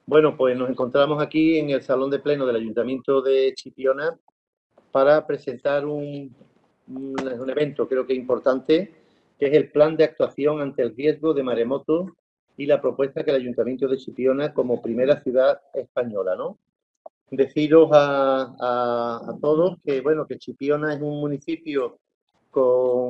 Bueno, pues nos encontramos aquí en el Salón de Pleno del Ayuntamiento de Chipiona para presentar un evento, creo que importante, que es el plan de actuación ante el riesgo de maremoto y la propuesta que el Ayuntamiento de Chipiona como primera ciudad española, ¿no? Deciros a todos que, bueno, que Chipiona es un municipio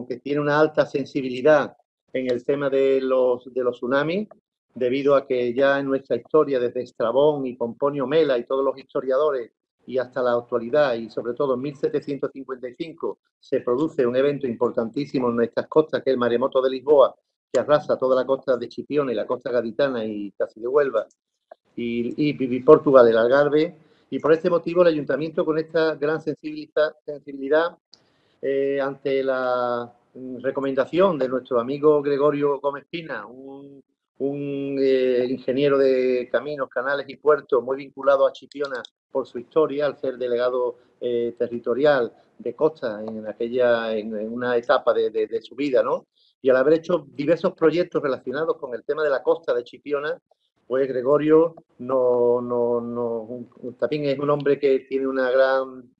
que tiene una alta sensibilidad en el tema de los tsunamis, debido a que ya en nuestra historia, desde Estrabón y Pomponio Mela y todos los historiadores, y hasta la actualidad, y sobre todo en 1755, se produce un evento importantísimo en nuestras costas, que es el maremoto de Lisboa, que arrasa toda la costa de Chipiona y la costa gaditana y casi de Huelva, y Portugal, el Algarve. Y por este motivo el ayuntamiento, con esta gran sensibilidad ante la recomendación de nuestro amigo Gregorio Gómez Pina, un ingeniero de caminos, canales y puertos muy vinculado a Chipiona por su historia, al ser delegado territorial de Costa en una etapa de su vida, ¿no? Y al haber hecho diversos proyectos relacionados con el tema de la costa de Chipiona, pues Gregorio también es un hombre que tiene una gran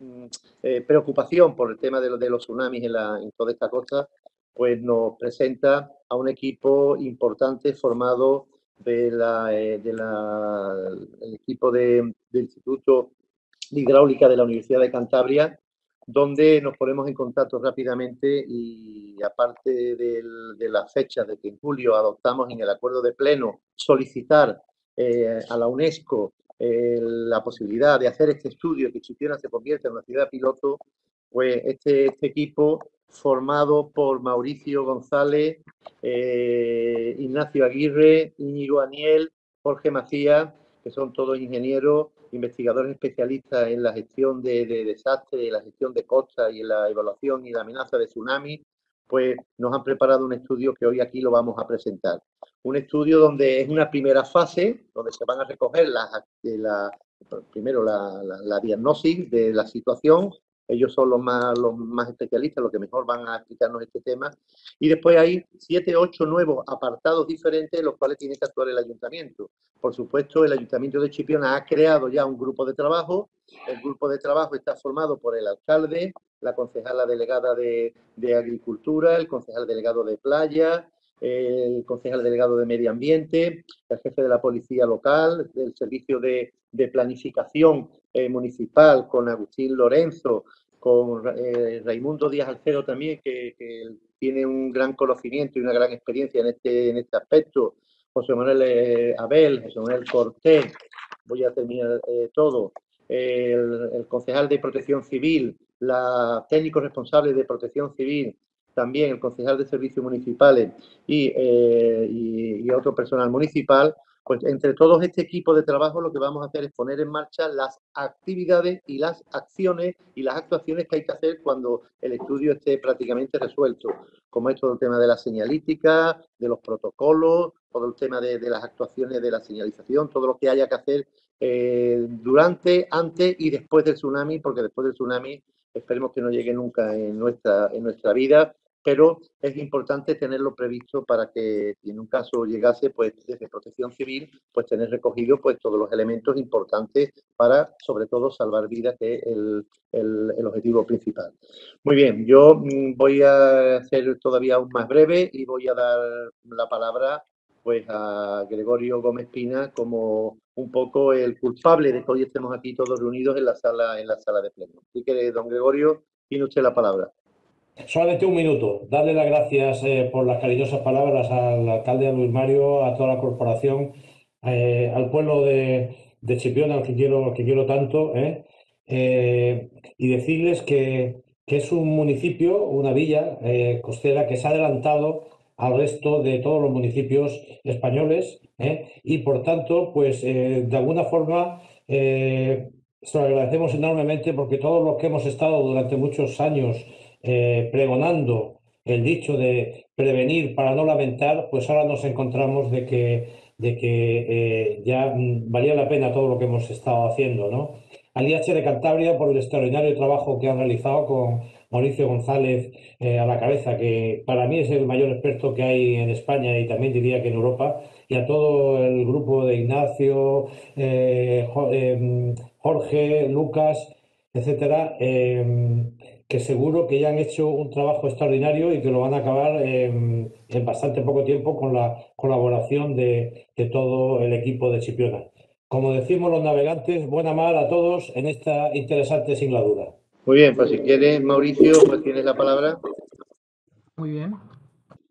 preocupación por el tema de los tsunamis en toda esta costa, pues nos presenta a un equipo importante formado el equipo del Instituto de Hidráulica de la Universidad de Cantabria, donde nos ponemos en contacto rápidamente y aparte de la fecha de que en julio adoptamos en el acuerdo de pleno solicitar a la UNESCO la posibilidad de hacer este estudio, que Chipiona se convierta en una ciudad piloto, pues este equipo formado por Mauricio González, Ignacio Aguirre, Íñigo Aniel, Jorge Macías, que son todos ingenieros, investigadores especialistas en la gestión de desastres, en la gestión de costas y en la evaluación y la amenaza de tsunami, pues nos han preparado un estudio que hoy aquí lo vamos a presentar. Un estudio donde es una primera fase, donde se van a recoger primero la diagnosis de la situación. Ellos son los más especialistas, los que mejor van a explicarnos este tema. Y después hay 7, 8 nuevos apartados diferentes en los cuales tiene que actuar el ayuntamiento. Por supuesto, el ayuntamiento de Chipiona ha creado ya un grupo de trabajo. El grupo de trabajo está formado por el alcalde, la concejala delegada de Agricultura, el concejal delegado de Playa, el concejal delegado de Medio Ambiente, el jefe de la policía local, del servicio de planificación municipal, con Agustín Lorenzo, con Raimundo Díaz Alcero también, que tiene un gran conocimiento y una gran experiencia en este aspecto, José Manuel Abel, José Manuel Cortés, voy a terminar todo, el concejal de Protección Civil, la técnico responsable de Protección Civil, también el concejal de Servicios Municipales y otro personal municipal. Pues entre todos este equipo de trabajo lo que vamos a hacer es poner en marcha las actividades y las acciones y las actuaciones que hay que hacer cuando el estudio esté prácticamente resuelto, como es todo el tema de la señalística, de los protocolos, todo el tema de las actuaciones de la señalización, todo lo que haya que hacer durante, antes y después del tsunami, porque después del tsunami esperemos que no llegue nunca en nuestra vida, pero es importante tenerlo previsto para que si en un caso llegase, pues desde Protección Civil, pues tener recogido pues todos los elementos importantes para, sobre todo, salvar vidas, que es el objetivo principal. Muy bien, yo voy a ser todavía aún más breve y voy a dar la palabra pues a Gregorio Gómez Pina como un poco el culpable de que hoy estemos aquí todos reunidos en la sala de pleno. Así que, don Gregorio, tiene usted la palabra. Solamente un minuto. Darle las gracias por las cariñosas palabras al alcalde Luis Mario, a toda la corporación, al pueblo de Chipiona, al que quiero tanto, y decirles que es un municipio, una villa costera que se ha adelantado al resto de todos los municipios españoles, y por tanto, pues de alguna forma se lo agradecemos enormemente porque todos los que hemos estado durante muchos años pregonando el dicho de prevenir para no lamentar, pues ahora nos encontramos de que ya valía la pena todo lo que hemos estado haciendo, ¿no? Al IH de Cantabria por el extraordinario trabajo que han realizado con Mauricio González a la cabeza, que para mí es el mayor experto que hay en España y también diría que en Europa y a todo el grupo de Ignacio, Jorge, Lucas, etcétera, que seguro que ya han hecho un trabajo extraordinario y que lo van a acabar en bastante poco tiempo con la colaboración de todo el equipo de Chipiona. Como decimos los navegantes, buena mar a todos en esta interesante singladura. Muy bien, pues si quieres, Mauricio, pues tienes la palabra. Muy bien,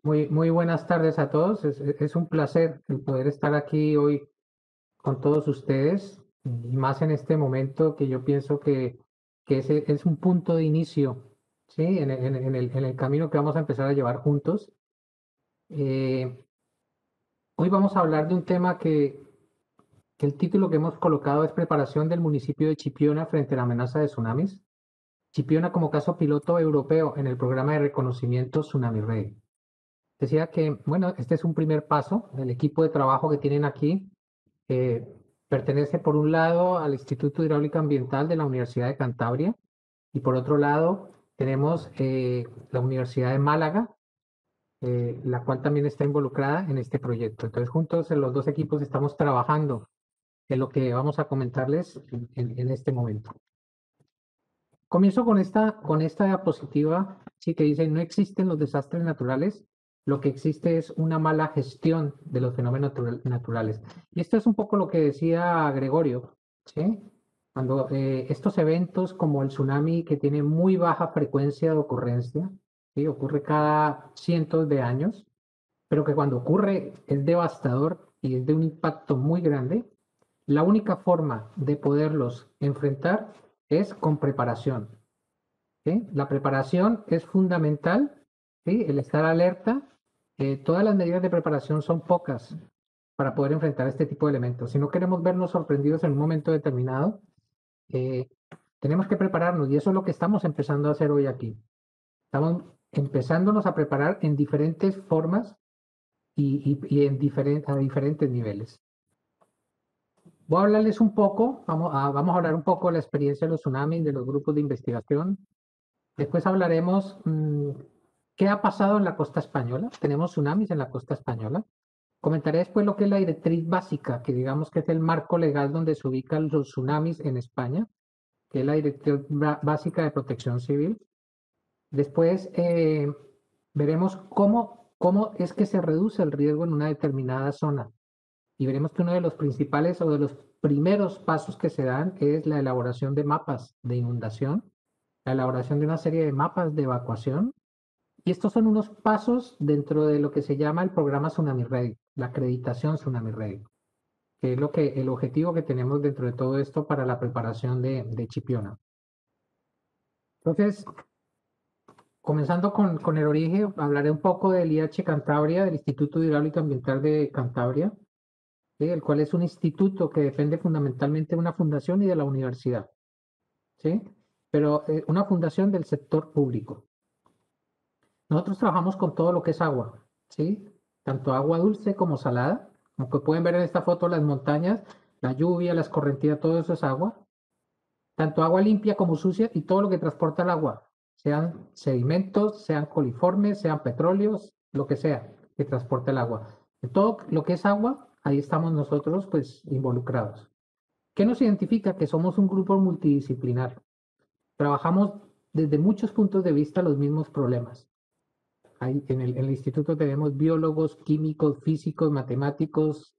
muy buenas tardes a todos. Es un placer el poder estar aquí hoy con todos ustedes y más en este momento que yo pienso que es un punto de inicio, ¿sí? En el camino que vamos a empezar a llevar juntos. Eh, Hoy vamos a hablar de un tema que el título que hemos colocado es Preparación del municipio de Chipiona frente a la amenaza de tsunamis. Chipiona como caso piloto europeo en el programa de reconocimiento Tsunami Ready. Decía que, bueno, este es un primer paso. El equipo de trabajo que tienen aquí pertenece por un lado al Instituto Hidráulica Ambiental de la Universidad de Cantabria y por otro lado tenemos la Universidad de Málaga, la cual también está involucrada en este proyecto. Entonces, juntos en los dos equipos estamos trabajando en lo que vamos a comentarles en este momento. Comienzo con esta diapositiva, sí, que dice, no existen los desastres naturales, lo que existe es una mala gestión de los fenómenos naturales. Y esto es un poco lo que decía Gregorio, ¿sí? Cuando estos eventos como el tsunami, que tiene muy baja frecuencia de ocurrencia, ¿sí? Ocurre cada cientos de años, pero que cuando ocurre es devastador y es de un impacto muy grande, la única forma de poderlos enfrentar es con preparación, ¿sí? La preparación es fundamental, ¿sí? El estar alerta. Todas las medidas de preparación son pocas para poder enfrentar este tipo de elementos. Si no queremos vernos sorprendidos en un momento determinado, eh, tenemos que prepararnos y eso es lo que estamos empezando a hacer hoy aquí. Estamos empezándonos a preparar en diferentes formas y a diferentes niveles. Voy a hablarles un poco, vamos a hablar un poco de la experiencia de los tsunamis, de los grupos de investigación. Después hablaremos qué ha pasado en la costa española. Tenemos tsunamis en la costa española. Comentaré después lo que es la directriz básica, que digamos que es el marco legal donde se ubican los tsunamis en España, que es la directriz básica de protección civil. Después veremos cómo es que se reduce el riesgo en una determinada zona. Y veremos que uno de los principales o de los primeros pasos que se dan es la elaboración de mapas de inundación, la elaboración de una serie de mapas de evacuación. Y estos son unos pasos dentro de lo que se llama el programa Tsunami Ready, la acreditación Tsunami Ready, que es el objetivo que tenemos dentro de todo esto para la preparación de Chipiona. Entonces, comenzando con el origen, hablaré un poco del IH Cantabria, del Instituto Hidráulico Ambiental de Cantabria, ¿sí? El cual es un instituto que depende fundamentalmente de una fundación y de la universidad, ¿sí? Pero una fundación del sector público. Nosotros trabajamos con todo lo que es agua, ¿sí? Tanto agua dulce como salada. Como que pueden ver en esta foto, las montañas, la lluvia, las correntías, todo eso es agua. Tanto agua limpia como sucia y todo lo que transporta el agua, sean sedimentos, sean coliformes, sean petróleos, lo que sea que transporte el agua. En todo lo que es agua, ahí estamos nosotros pues involucrados. ¿Qué nos identifica? Que somos un grupo multidisciplinar. Trabajamos desde muchos puntos de vista los mismos problemas. Ahí en el instituto tenemos biólogos, químicos, físicos, matemáticos,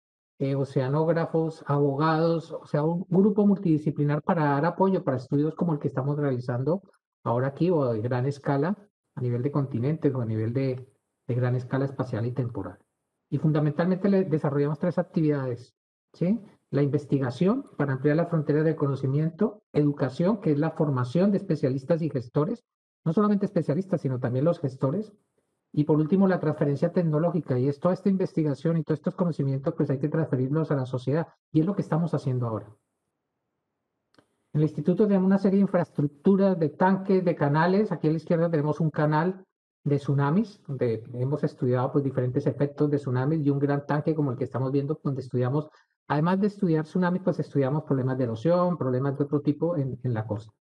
oceanógrafos, abogados, o sea, un grupo multidisciplinar para dar apoyo para estudios como el que estamos realizando ahora aquí o de gran escala a nivel de continentes o a nivel de gran escala espacial y temporal. Y fundamentalmente desarrollamos tres actividades, ¿sí? La investigación para ampliar las fronteras del conocimiento, educación, que es la formación de especialistas y gestores, no solamente especialistas, sino también los gestores, y por último, la transferencia tecnológica, y es toda esta investigación y todos estos conocimientos, pues hay que transferirlos a la sociedad, y es lo que estamos haciendo ahora. En el instituto tenemos una serie de infraestructuras, de tanques, de canales. Aquí a la izquierda tenemos un canal de tsunamis, donde hemos estudiado pues, diferentes efectos de tsunamis, y un gran tanque como el que estamos viendo, donde estudiamos, además de estudiar tsunamis, pues estudiamos problemas de erosión, problemas de otro tipo en la costa.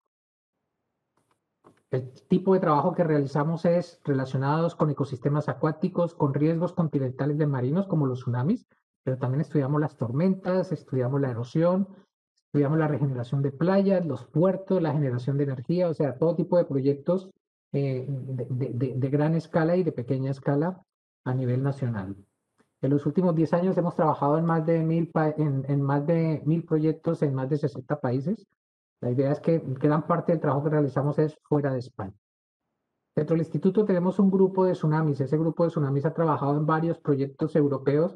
El tipo de trabajo que realizamos es relacionados con ecosistemas acuáticos, con riesgos continentales de marinos como los tsunamis, pero también estudiamos las tormentas, estudiamos la erosión, estudiamos la regeneración de playas, los puertos, la generación de energía, o sea, todo tipo de proyectos de gran escala y de pequeña escala a nivel nacional. En los últimos 10 años hemos trabajado en más de 1000 proyectos en más de 60 países. La idea es que gran parte del trabajo que realizamos es fuera de España. Dentro del instituto tenemos un grupo de tsunamis. Ese grupo de tsunamis ha trabajado en varios proyectos europeos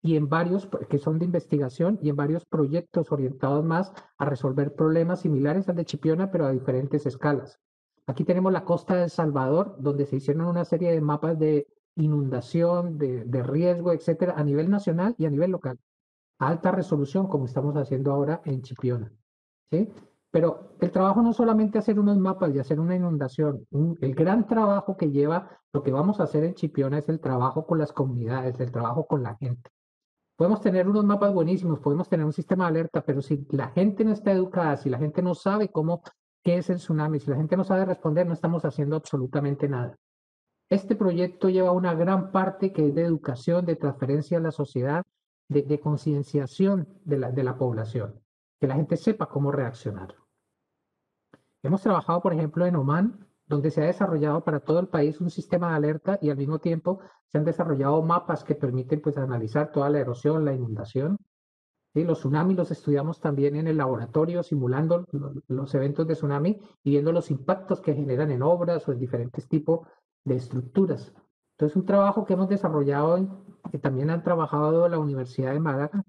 y en varios que son de investigación y en varios proyectos orientados más a resolver problemas similares al de Chipiona, pero a diferentes escalas. Aquí tenemos la costa de El Salvador, donde se hicieron una serie de mapas de inundación, de riesgo, etcétera, a nivel nacional y a nivel local. A alta resolución, como estamos haciendo ahora en Chipiona. ¿Sí? Pero el trabajo no es solamente hacer unos mapas y hacer una inundación. El gran trabajo que lleva lo que vamos a hacer en Chipiona es el trabajo con las comunidades, el trabajo con la gente. Podemos tener unos mapas buenísimos, podemos tener un sistema de alerta, pero si la gente no está educada, si la gente no sabe qué es el tsunami, si la gente no sabe responder, no estamos haciendo absolutamente nada. Este proyecto lleva una gran parte que es de educación, de transferencia a la sociedad, de concienciación de la población, que la gente sepa cómo reaccionar. Hemos trabajado, por ejemplo, en Oman, donde se ha desarrollado para todo el país un sistema de alerta y al mismo tiempo se han desarrollado mapas que permiten pues, analizar toda la erosión, la inundación. ¿Sí? Los tsunamis los estudiamos también en el laboratorio, simulando los eventos de tsunami y viendo los impactos que generan en obras o en diferentes tipos de estructuras. Entonces, un trabajo que hemos desarrollado, que también han trabajado la Universidad de Málaga,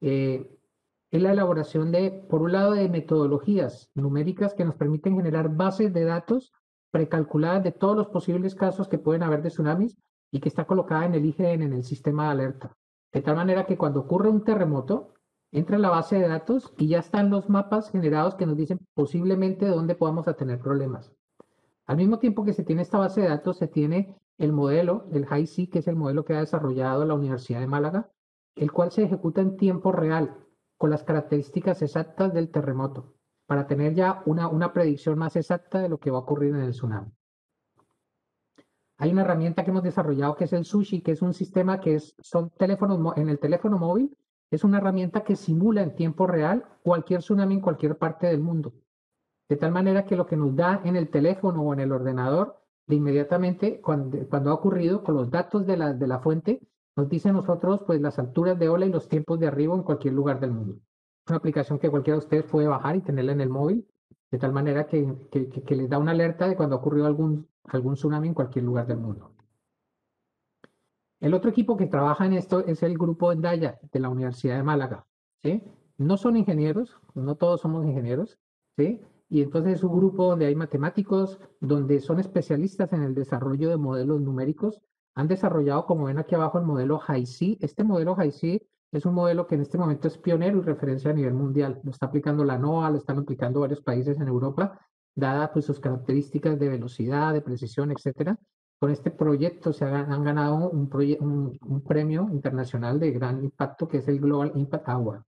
es la elaboración por un lado, de metodologías numéricas que nos permiten generar bases de datos precalculadas de todos los posibles casos que pueden haber de tsunamis y que está colocada en el IGN, en el sistema de alerta. De tal manera que cuando ocurre un terremoto, entra en la base de datos y ya están los mapas generados que nos dicen posiblemente dónde podamos tener problemas. Al mismo tiempo que se tiene esta base de datos, se tiene el modelo, el HI-C, que es el modelo que ha desarrollado la Universidad de Málaga, el cual se ejecuta en tiempo real, con las características exactas del terremoto, para tener ya una predicción más exacta de lo que va a ocurrir en el tsunami. Hay una herramienta que hemos desarrollado que es el Sushi, que es un sistema son teléfonos, en el teléfono móvil, es una herramienta que simula en tiempo real cualquier tsunami en cualquier parte del mundo. De tal manera que lo que nos da en el teléfono o en el ordenador, de inmediatamente, cuando ha ocurrido, con los datos de la fuente, nos dice a nosotros pues, las alturas de ola y los tiempos de arribo en cualquier lugar del mundo. Es una aplicación que cualquiera de ustedes puede bajar y tenerla en el móvil, de tal manera que les da una alerta de cuando ha ocurrido algún tsunami en cualquier lugar del mundo. El otro equipo que trabaja en esto es el grupo Endaya de la Universidad de Málaga. ¿Sí? No son ingenieros, no todos somos ingenieros, ¿sí? Y entonces es un grupo donde hay matemáticos, donde son especialistas en el desarrollo de modelos numéricos. Han desarrollado, como ven aquí abajo, el modelo HI-C. Este modelo HI-C es un modelo que en este momento es pionero y referencia a nivel mundial. Lo está aplicando la NOAA, lo están aplicando varios países en Europa, dadas pues, sus características de velocidad, de precisión, etcétera. Con este proyecto han ganado un premio internacional de gran impacto que es el Global Impact Award.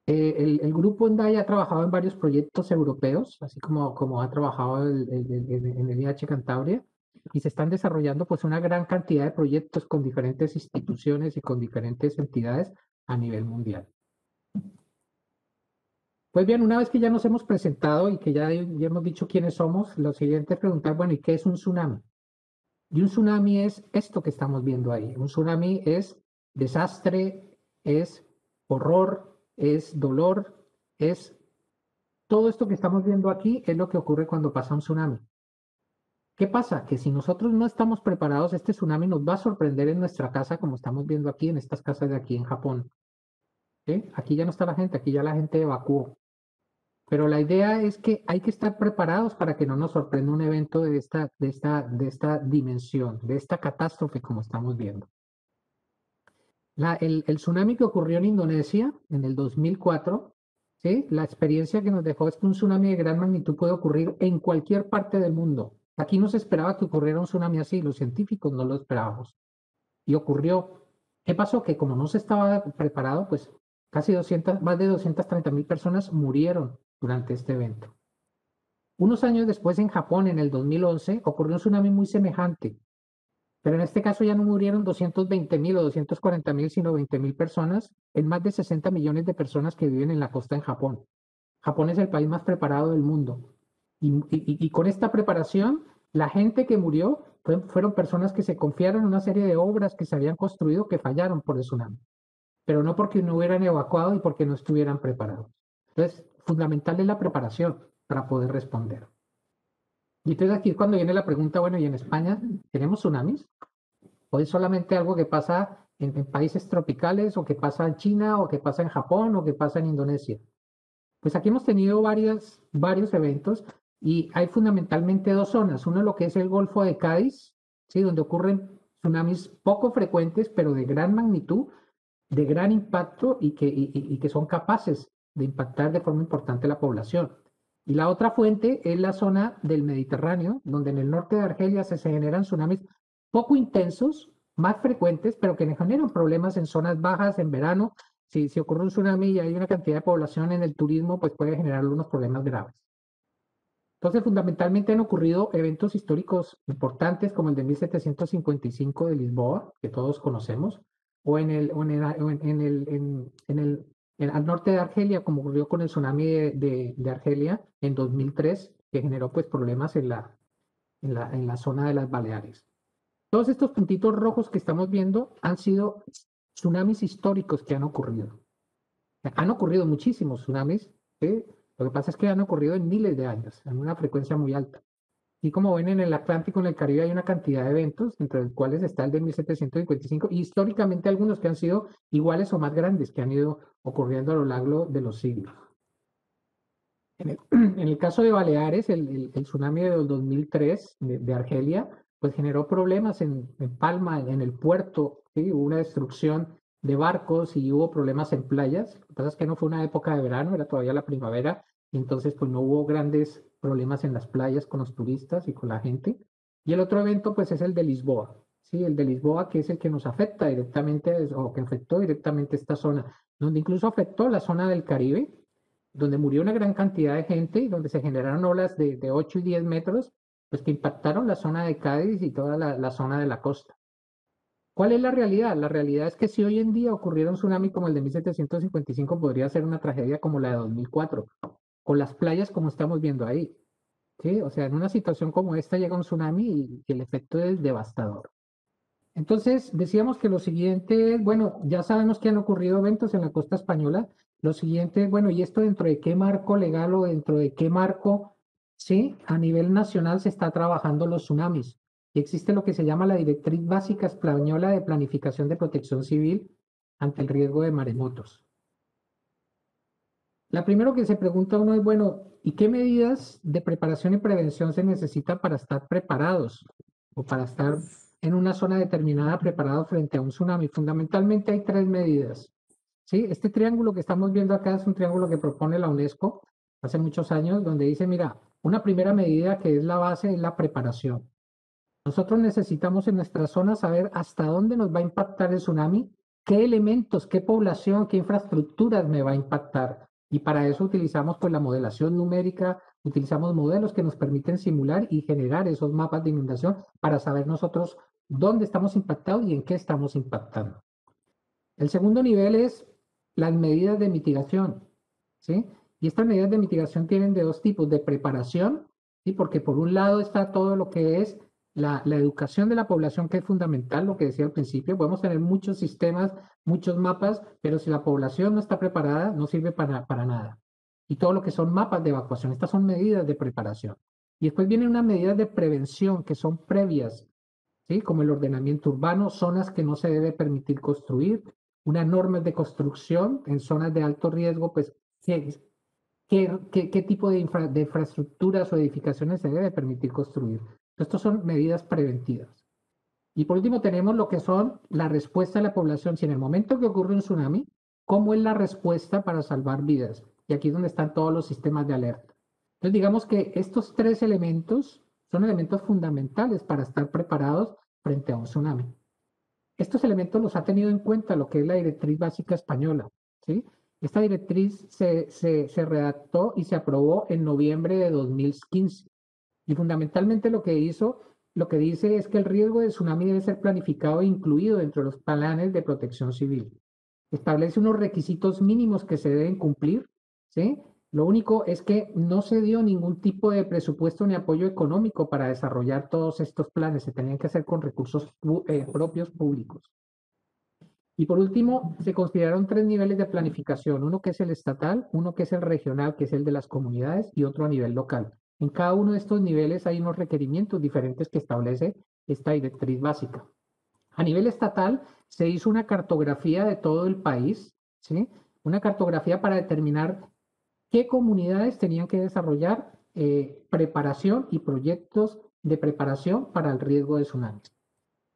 El grupo Endaya ha trabajado en varios proyectos europeos, así como ha trabajado en el IH Cantabria, y se están desarrollando pues una gran cantidad de proyectos con diferentes instituciones y con diferentes entidades a nivel mundial. Pues bien, una vez que ya nos hemos presentado y que ya hemos dicho quiénes somos, lo siguiente es preguntar, bueno, ¿y qué es un tsunami? Y un tsunami es esto que estamos viendo ahí. Un tsunami es desastre, es horror, es dolor, es todo esto que estamos viendo aquí es lo que ocurre cuando pasa un tsunami. ¿Qué pasa? Que si nosotros no estamos preparados, este tsunami nos va a sorprender en nuestra casa, como estamos viendo aquí, en estas casas de aquí en Japón. ¿Sí? Aquí ya no está la gente, aquí ya la gente evacuó. Pero la idea es que hay que estar preparados para que no nos sorprenda un evento de esta dimensión, de esta catástrofe como estamos viendo. El tsunami que ocurrió en Indonesia en el 2004, ¿sí? La experiencia que nos dejó es que un tsunami de gran magnitud puede ocurrir en cualquier parte del mundo. Aquí no se esperaba que ocurriera un tsunami así, los científicos no lo esperábamos. Y ocurrió. ¿Qué pasó? Que como no se estaba preparado, pues más de 230.000 personas murieron durante este evento. Unos años después, en Japón, en el 2011, ocurrió un tsunami muy semejante. Pero en este caso ya no murieron 220.000 o 240.000, sino 20.000 personas en más de 60 millones de personas que viven en la costa en Japón. Japón es el país más preparado del mundo. Y con esta preparación, la gente que murió fueron personas que se confiaron en una serie de obras que se habían construido que fallaron por el tsunami, pero no porque no hubieran evacuado y porque no estuvieran preparados. Entonces, fundamental es la preparación para poder responder. Y entonces aquí es cuando viene la pregunta, bueno, ¿y en España tenemos tsunamis? ¿O es solamente algo que pasa en países tropicales, o que pasa en China, o que pasa en Japón, o que pasa en Indonesia? Pues aquí hemos tenido varios eventos y hay fundamentalmente dos zonas. Uno lo que es el Golfo de Cádiz, ¿sí? Donde ocurren tsunamis poco frecuentes, pero de gran magnitud, de gran impacto y que son capaces de impactar de forma importante la población. Y la otra fuente es la zona del Mediterráneo, donde en el norte de Argelia se generan tsunamis poco intensos, más frecuentes, pero que generan problemas en zonas bajas en verano. Si ocurre un tsunami y hay una cantidad de población en el turismo, pues puede generar unos problemas graves. Entonces, fundamentalmente han ocurrido eventos históricos importantes como el de 1755 de Lisboa, que todos conocemos, o al norte de Argelia, como ocurrió con el tsunami de Argelia en 2003, que generó pues problemas en la zona de las Baleares. Todos estos puntitos rojos que estamos viendo han sido tsunamis históricos que han ocurrido. Han ocurrido muchísimos tsunamis, ¿sí? Lo que pasa es que han ocurrido en miles de años, en una frecuencia muy alta. Y como ven, en el Atlántico, en el Caribe, hay una cantidad de eventos, entre los cuales está el de 1755, y históricamente algunos que han sido iguales o más grandes, que han ido ocurriendo a lo largo de los siglos. En el caso de Baleares, el tsunami de 2003 de Argelia, pues generó problemas en Palma, en el puerto, ¿sí? Hubo una destrucción de barcos y hubo problemas en playas. Lo que pasa es que no fue una época de verano, era todavía la primavera, y entonces pues no hubo grandes problemas en las playas con los turistas y con la gente. Y el otro evento pues es el de Lisboa, ¿sí? El de Lisboa, que es el que nos afecta directamente, o que afectó directamente esta zona, donde incluso afectó la zona del Caribe, donde murió una gran cantidad de gente y donde se generaron olas de 8 y 10 metros, pues que impactaron la zona de Cádiz y toda la zona de la costa. ¿Cuál es la realidad? La realidad es que si hoy en día ocurriera un tsunami como el de 1755, podría ser una tragedia como la de 2004, con las playas como estamos viendo ahí. ¿Sí? O sea, en una situación como esta llega un tsunami y el efecto es devastador. Entonces, decíamos que lo siguiente, bueno, ya sabemos que han ocurrido eventos en la costa española. Lo siguiente, bueno, ¿y esto dentro de qué marco legal o dentro de qué marco, sí, a nivel nacional se está trabajando los tsunamis? Y existe lo que se llama la Directriz Básica Española de Planificación de Protección Civil ante el riesgo de maremotos. La primero que se pregunta uno es, bueno, ¿y qué medidas de preparación y prevención se necesitan para estar preparados o para estar en una zona determinada preparados frente a un tsunami? Fundamentalmente hay tres medidas. ¿Sí? Este triángulo que estamos viendo acá es un triángulo que propone la UNESCO hace muchos años, donde dice, mira, una primera medida que es la base es la preparación. Nosotros necesitamos en nuestra zona saber hasta dónde nos va a impactar el tsunami, qué elementos, qué población, qué infraestructuras me va a impactar. Y para eso utilizamos pues la modelación numérica, utilizamos modelos que nos permiten simular y generar esos mapas de inundación para saber nosotros dónde estamos impactados y en qué estamos impactando. El segundo nivel es las medidas de mitigación, ¿sí? Y estas medidas de mitigación tienen de dos tipos, de preparación, ¿sí? Porque por un lado está todo lo que es la educación de la población, que es fundamental, lo que decía al principio. Podemos tener muchos sistemas, muchos mapas, pero si la población no está preparada, no sirve para nada. Y todo lo que son mapas de evacuación, estas son medidas de preparación. Y después vienen unas medidas de prevención que son previas, ¿sí? Como el ordenamiento urbano, zonas que no se debe permitir construir, unas normas de construcción en zonas de alto riesgo, pues, ¿qué tipo de infraestructuras o edificaciones se debe permitir construir? Estas son medidas preventivas. Y por último tenemos lo que son la respuesta de la población. Si en el momento que ocurre un tsunami, ¿cómo es la respuesta para salvar vidas? Y aquí es donde están todos los sistemas de alerta. Entonces digamos que estos tres elementos son elementos fundamentales para estar preparados frente a un tsunami. Estos elementos los ha tenido en cuenta lo que es la Directriz Básica Española, ¿sí? Esta directriz se redactó y se aprobó en noviembre de 2015. Y fundamentalmente lo que hizo lo que dice es que el riesgo de tsunami debe ser planificado e incluido dentro de los planes de protección civil. Establece unos requisitos mínimos que se deben cumplir, ¿sí? Lo único es que no se dio ningún tipo de presupuesto ni apoyo económico para desarrollar todos estos planes, se tenían que hacer con recursos propios públicos. Y por último, se consideraron 3 niveles de planificación, uno que es el estatal, uno que es el regional, que es el de las comunidades, y otro a nivel local. En cada uno de estos niveles hay unos requerimientos diferentes que establece esta directriz básica. A nivel estatal se hizo una cartografía de todo el país, ¿sí? Una cartografía para determinar qué comunidades tenían que desarrollar preparación y proyectos de preparación para el riesgo de tsunamis.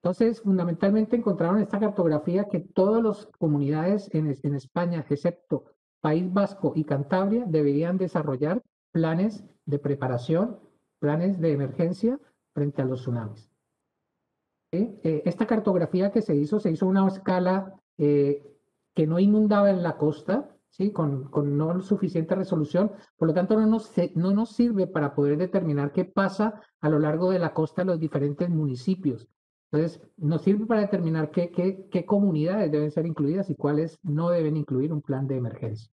Entonces, fundamentalmente encontraron esta cartografía que todas las comunidades en España, excepto País Vasco y Cantabria, deberían desarrollar planes de preparación, planes de emergencia frente a los tsunamis. Esta cartografía que se hizo a una escala que no inundaba en la costa, ¿sí? Con no suficiente resolución, por lo tanto no nos sirve para poder determinar qué pasa a lo largo de la costa de los diferentes municipios. Entonces, nos sirve para determinar qué comunidades deben ser incluidas y cuáles no deben incluir un plan de emergencia.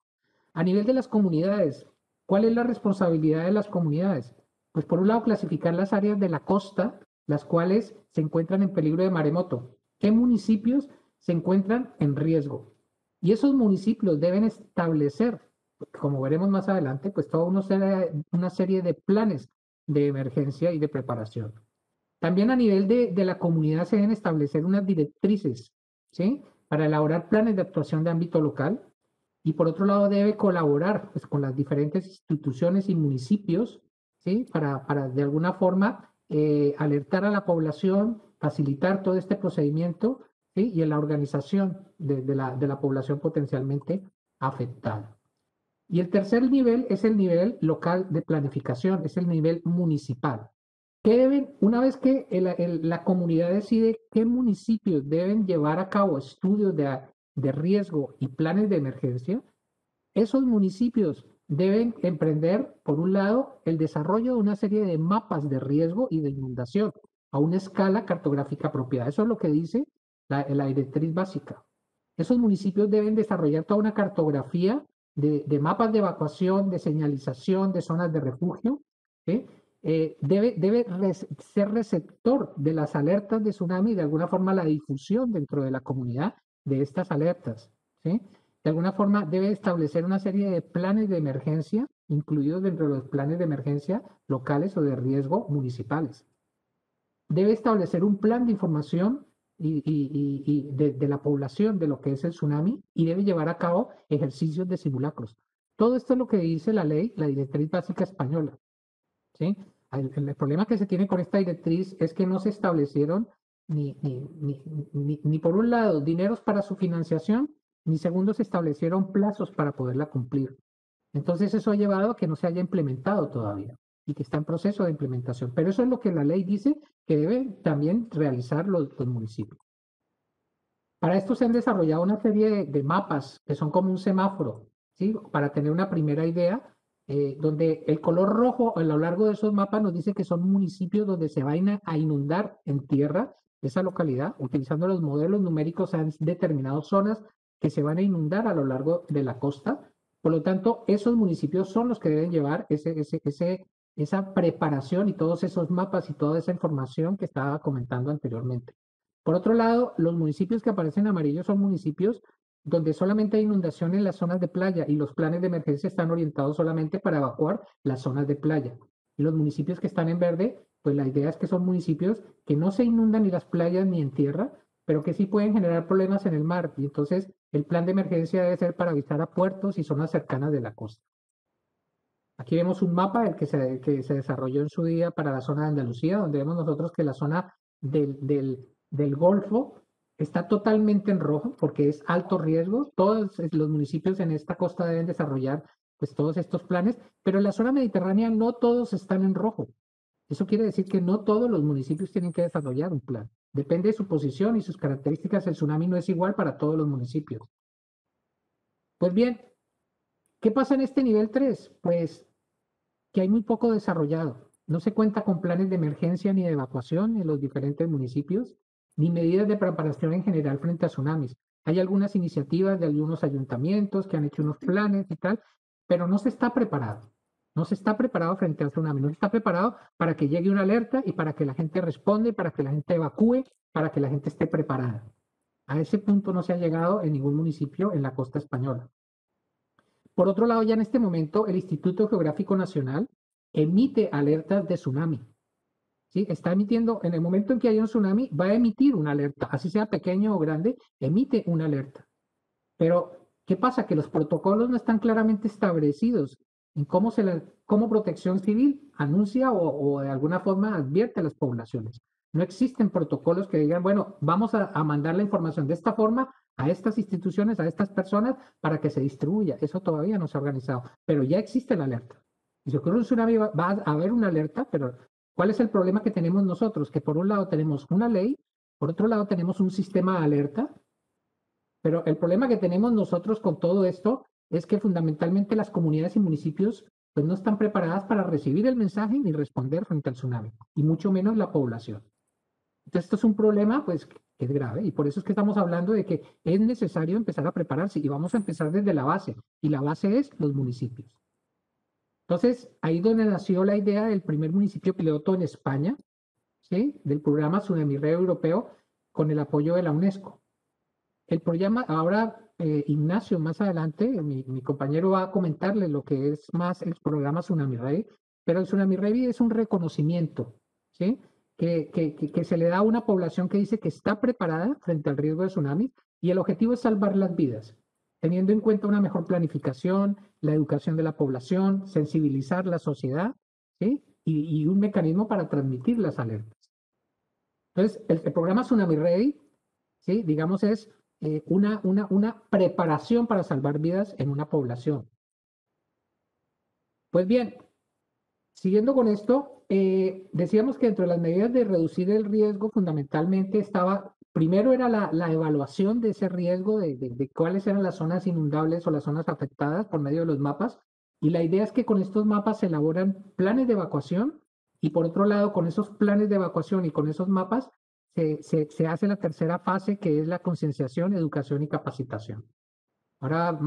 A nivel de las comunidades, ¿cuál es la responsabilidad de las comunidades? Pues por un lado, clasificar las áreas de la costa, las cuales se encuentran en peligro de maremoto. ¿Qué municipios se encuentran en riesgo? Y esos municipios deben establecer, como veremos más adelante, pues toda una serie de planes de emergencia y de preparación. También a nivel de la comunidad se deben establecer unas directrices, ¿sí? Para elaborar planes de actuación de ámbito local. Y por otro lado debe colaborar pues, con las diferentes instituciones y municipios, ¿sí? Para de alguna forma alertar a la población, facilitar todo este procedimiento, ¿sí? Y en la organización de la población potencialmente afectada. Y el tercer nivel es el nivel local de planificación, es el nivel municipal. Una vez que la comunidad decide qué municipios deben llevar a cabo estudios de riesgo y planes de emergencia, esos municipios deben emprender, por un lado, el desarrollo de una serie de mapas de riesgo y de inundación a una escala cartográfica apropiada. Eso es lo que dice la directriz básica. Esos municipios deben desarrollar toda una cartografía de mapas de evacuación, de señalización, de zonas de refugio, ¿sí? Debe ser receptor de las alertas de tsunami y de alguna forma la difusión dentro de la comunidad de estas alertas, ¿sí? De alguna forma debe establecer una serie de planes de emergencia, incluidos dentro de los planes de emergencia locales o de riesgo municipales. Debe establecer un plan de información de la población de lo que es el tsunami y debe llevar a cabo ejercicios de simulacros. Todo esto es lo que dice la ley, la directriz básica española, ¿sí? El problema que se tiene con esta directriz es que no se establecieron ni por un lado dineros para su financiación, ni segundo se establecieron plazos para poderla cumplir. Entonces eso ha llevado a que no se haya implementado todavía y que está en proceso de implementación. Pero eso es lo que la ley dice que deben también realizar los municipios. Para esto se han desarrollado una serie de mapas que son como un semáforo, ¿sí? Para tener una primera idea, donde el color rojo a lo largo de esos mapas nos dice que son municipios donde se van a inundar en tierra esa localidad. Utilizando los modelos numéricos se han determinado zonas que se van a inundar a lo largo de la costa. Por lo tanto, esos municipios son los que deben llevar esa preparación y todos esos mapas y toda esa información que estaba comentando anteriormente. Por otro lado, los municipios que aparecen en amarillo son municipios donde solamente hay inundación en las zonas de playa y los planes de emergencia están orientados solamente para evacuar las zonas de playa. Y los municipios que están en verde, pues la idea es que son municipios que no se inundan ni las playas ni en tierra, pero que sí pueden generar problemas en el mar. Y entonces el plan de emergencia debe ser para avisar a puertos y zonas cercanas de la costa. Aquí vemos un mapa que se desarrolló en su día para la zona de Andalucía, donde vemos nosotros que la zona del Golfo está totalmente en rojo porque es alto riesgo. Todos los municipios en esta costa deben desarrollar pues todos estos planes, pero en la zona mediterránea no todos están en rojo. Eso quiere decir que no todos los municipios tienen que desarrollar un plan. Depende de su posición y sus características. El tsunami no es igual para todos los municipios. Pues bien, ¿qué pasa en este nivel 3? Pues que hay muy poco desarrollado. No se cuenta con planes de emergencia ni de evacuación en los diferentes municipios, ni medidas de preparación en general frente a tsunamis. Hay algunas iniciativas de algunos ayuntamientos que han hecho unos planes y tal, pero no se está preparado. No se está preparado frente al tsunami, no se está preparado para que llegue una alerta y para que la gente responda, y para que la gente evacúe, para que la gente esté preparada. A ese punto no se ha llegado en ningún municipio en la costa española. Por otro lado, ya en este momento, el Instituto Geográfico Nacional emite alertas de tsunami. ¿Sí? Está emitiendo, en el momento en que hay un tsunami, va a emitir una alerta, así sea pequeño o grande, emite una alerta. Pero, ¿qué pasa? Que los protocolos no están claramente establecidos en cómo Protección Civil anuncia o de alguna forma advierte a las poblaciones. No existen protocolos que digan, bueno, vamos a mandar la información de esta forma a estas instituciones, a estas personas, para que se distribuya. Eso todavía no se ha organizado, pero ya existe la alerta. Y si ocurre un tsunami, va a haber una alerta, pero ¿cuál es el problema que tenemos nosotros? Que por un lado tenemos una ley, por otro lado tenemos un sistema de alerta, pero el problema que tenemos nosotros con todo esto es que fundamentalmente las comunidades y municipios pues no están preparadas para recibir el mensaje ni responder frente al tsunami, y mucho menos la población. Entonces, esto es un problema pues que es grave, y por eso es que estamos hablando de que es necesario empezar a prepararse, y vamos a empezar desde la base, y la base es los municipios. Entonces, ahí donde nació la idea del primer municipio piloto en España, ¿sí? Del programa Tsunami Red Europeo con el apoyo de la UNESCO. El programa, ahora Ignacio, más adelante, mi compañero va a comentarle lo que es más el programa Tsunami Red, pero el Tsunami Red es un reconocimiento, ¿sí? Que se le da a una población que dice que está preparada frente al riesgo de tsunami, y el objetivo es salvar las vidas, teniendo en cuenta una mejor planificación, la educación de la población, sensibilizar la sociedad, ¿sí? Y un mecanismo para transmitir las alertas. Entonces, el programa Tsunami Ready, ¿sí? Digamos, es una preparación para salvar vidas en una población. Pues bien, siguiendo con esto, decíamos que dentro de las medidas de reducir el riesgo, fundamentalmente estaba, primero era la evaluación de ese riesgo, de cuáles eran las zonas inundables o las zonas afectadas por medio de los mapas, y la idea es que con estos mapas se elaboran planes de evacuación, y por otro lado, con esos planes de evacuación y con esos mapas, se hace la tercera fase, que es la concienciación, educación y capacitación. Ahora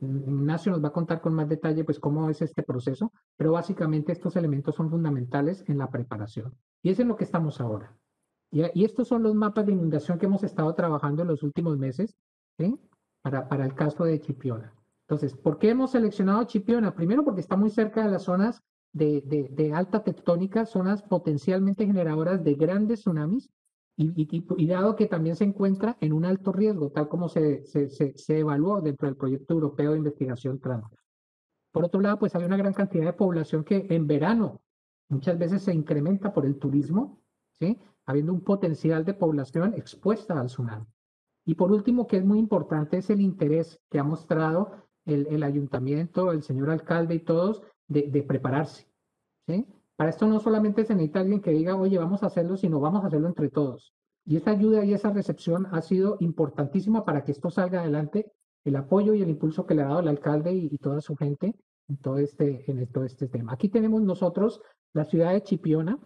Ignacio nos va a contar con más detalle pues cómo es este proceso, pero básicamente estos elementos son fundamentales en la preparación. Y es en lo que estamos ahora. Y estos son los mapas de inundación que hemos estado trabajando en los últimos meses, ¿sí? Para el caso de Chipiona. Entonces, ¿por qué hemos seleccionado Chipiona? Primero porque está muy cerca de las zonas de alta tectónica, zonas potencialmente generadoras de grandes tsunamis, y dado que también se encuentra en un alto riesgo, tal como se evaluó dentro del proyecto europeo de investigación TRANS. Por otro lado, pues hay una gran cantidad de población que en verano muchas veces se incrementa por el turismo, ¿sí? Habiendo un potencial de población expuesta al tsunami. Y por último, que es muy importante, es el interés que ha mostrado el ayuntamiento, el señor alcalde y todos de prepararse, ¿sí? Para esto no solamente se necesita alguien que diga, oye, vamos a hacerlo, sino vamos a hacerlo entre todos. Y esa ayuda y esa recepción ha sido importantísima para que esto salga adelante, el apoyo y el impulso que le ha dado el alcalde y toda su gente en todo este tema. Aquí tenemos nosotros la ciudad de Chipiona.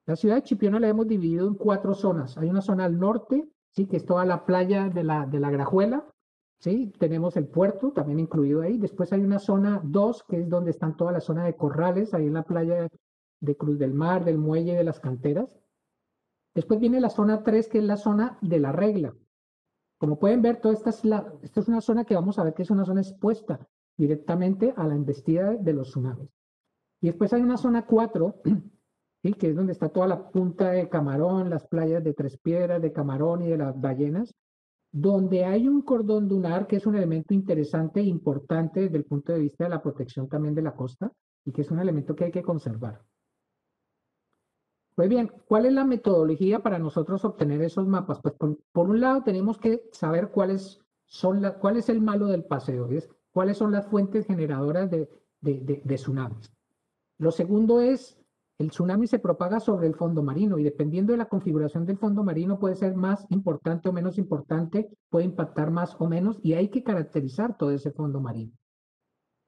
La ciudad de Chipiona la hemos dividido en 4 zonas. Hay una zona al norte, ¿sí? Que es toda la playa de la Grajuela, ¿sí? Tenemos el puerto también incluido ahí. Después hay una zona 2, que es donde están toda la zona de corrales, ahí en la playa de Cruz del Mar, del Muelle y de las Canteras. Después viene la zona 3, que es la zona de la Regla. Como pueden ver, esta es una zona que vamos a ver que es una zona expuesta directamente a la embestida de los tsunamis. Y después hay una zona 4, ¿sí? Que es donde está toda la punta de Camarón, las playas de Tres Piedras, de Camarón y de las ballenas, donde hay un cordón dunar que es un elemento interesante e importante desde el punto de vista de la protección también de la costa, y que es un elemento que hay que conservar. Pues bien, ¿cuál es la metodología para nosotros obtener esos mapas? Pues por un lado tenemos que saber cuál es el malo del paseo, cuáles son las fuentes generadoras de tsunamis. Lo segundo es, el tsunami se propaga sobre el fondo marino, y dependiendo de la configuración del fondo marino puede ser más importante o menos importante, puede impactar más o menos, y hay que caracterizar todo ese fondo marino.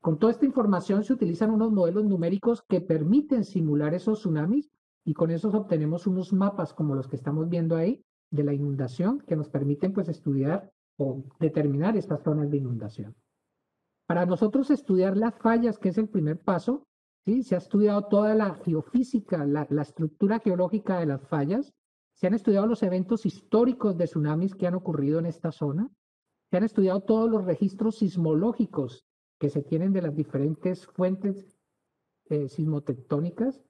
Con toda esta información se utilizan unos modelos numéricos que permiten simular esos tsunamis y con esos obtenemos unos mapas como los que estamos viendo ahí de la inundación que nos permiten pues estudiar o determinar estas zonas de inundación. Para nosotros estudiar las fallas, que es el primer paso, ¿sí? Se ha estudiado toda la geofísica, la estructura geológica de las fallas, se han estudiado los eventos históricos de tsunamis que han ocurrido en esta zona, se han estudiado todos los registros sismológicos que se tienen de las diferentes fuentes sismotectónicas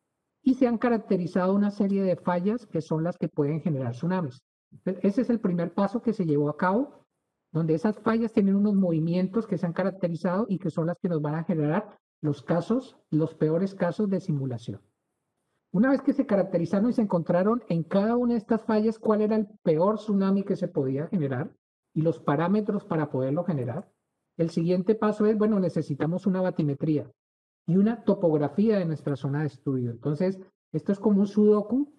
y se han caracterizado una serie de fallas que son las que pueden generar tsunamis. Ese es el primer paso que se llevó a cabo, donde esas fallas tienen unos movimientos que se han caracterizado y que son las que nos van a generar los casos, los peores casos de simulación. Una vez que se caracterizaron y se encontraron en cada una de estas fallas cuál era el peor tsunami que se podía generar y los parámetros para poderlo generar, el siguiente paso es, bueno, necesitamos una batimetría y una topografía de nuestra zona de estudio. Entonces, esto es como un sudoku.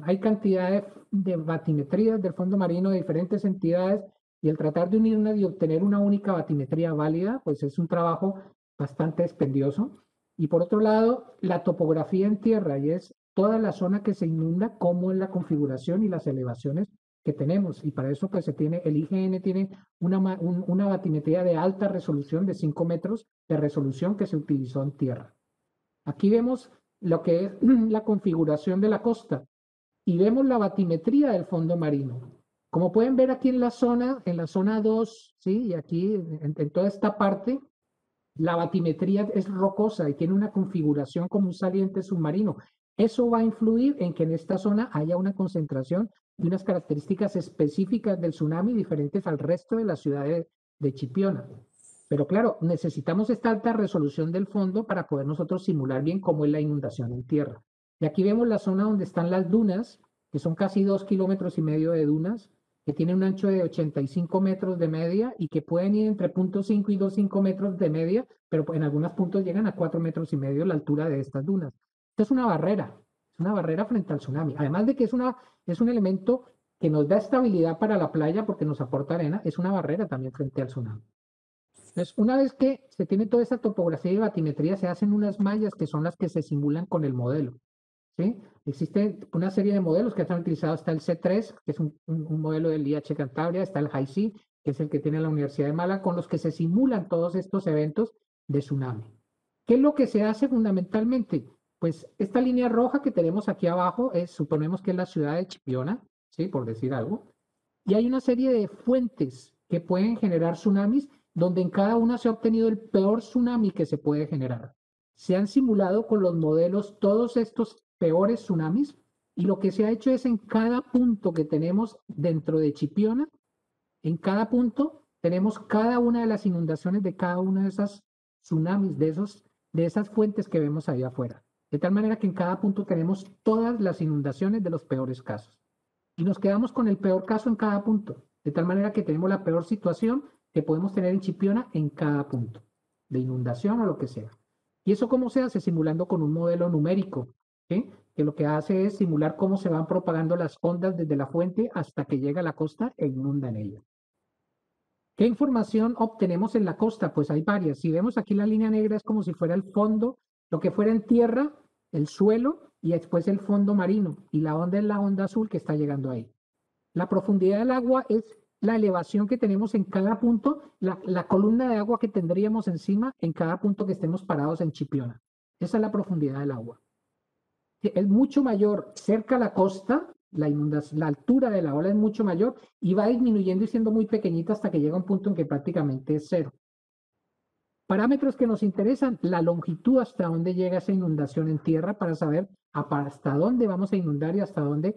Hay cantidad de batimetrías del fondo marino de diferentes entidades y el tratar de unirlas y obtener una única batimetría válida, pues es un trabajo bastante expendioso. Y por otro lado, la topografía en tierra, y es toda la zona que se inunda, cómo es la configuración y las elevaciones que tenemos. Y para eso pues se tiene, el IGN tiene una batimetría de alta resolución de 5 metros de resolución que se utilizó en tierra. Aquí vemos lo que es la configuración de la costa y vemos la batimetría del fondo marino. Como pueden ver aquí en la zona 2, ¿sí? Y aquí en toda esta parte, la batimetría es rocosa y tiene una configuración como un saliente submarino. Eso va a influir en que en esta zona haya una concentración y unas características específicas del tsunami diferentes al resto de la ciudad de Chipiona. Pero claro, necesitamos esta alta resolución del fondo para poder nosotros simular bien cómo es la inundación en tierra. Y aquí vemos la zona donde están las dunas, que son casi 2,5 kilómetros de dunas, que tienen un ancho de 85 metros de media y que pueden ir entre 0,5 y 2,5 metros de media, pero en algunos puntos llegan a 4,5 metros la altura de estas dunas. Esta es una barrera frente al tsunami. Además de que es un elemento que nos da estabilidad para la playa porque nos aporta arena, es una barrera también frente al tsunami. Entonces, una vez que se tiene toda esa topografía y batimetría, se hacen unas mallas que son las que se simulan con el modelo. ¿Sí? Existe una serie de modelos que se han utilizado. Está el C3, que es un modelo del IH Cantabria, está el HIC, que es el que tiene la Universidad de Málaga, con los que se simulan todos estos eventos de tsunami. ¿Qué es lo que se hace fundamentalmente? Pues esta línea roja que tenemos aquí abajo, suponemos que es la ciudad de Chipiona, ¿sí? Por decir algo, y hay una serie de fuentes que pueden generar tsunamis, donde en cada una se ha obtenido el peor tsunami que se puede generar. Se han simulado con los modelos todos estos peores tsunamis y lo que se ha hecho es en cada punto que tenemos dentro de Chipiona, en cada punto tenemos cada una de las inundaciones de cada una de esas tsunamis, de esas fuentes que vemos ahí afuera. De tal manera que en cada punto tenemos todas las inundaciones de los peores casos. Y nos quedamos con el peor caso en cada punto. De tal manera que tenemos la peor situación que podemos tener en Chipiona en cada punto, de inundación o lo que sea. ¿Y eso cómo se hace? Simulando con un modelo numérico, ¿sí? Que lo que hace es simular cómo se van propagando las ondas desde la fuente hasta que llega a la costa e inunda en ella. ¿Qué información obtenemos en la costa? Pues hay varias. Si vemos aquí la línea negra es como si fuera el fondo, lo que fuera en tierra, el suelo y después el fondo marino. Y la onda es la onda azul que está llegando ahí. La profundidad del agua es la elevación que tenemos en cada punto, la columna de agua que tendríamos encima en cada punto que estemos parados en Chipiona. Esa es la profundidad del agua. Es mucho mayor cerca a la costa, la altura de la ola es mucho mayor y va disminuyendo y siendo muy pequeñita hasta que llega a un punto en que prácticamente es cero. Parámetros que nos interesan, la longitud hasta dónde llega esa inundación en tierra para saber hasta dónde vamos a inundar y hasta dónde,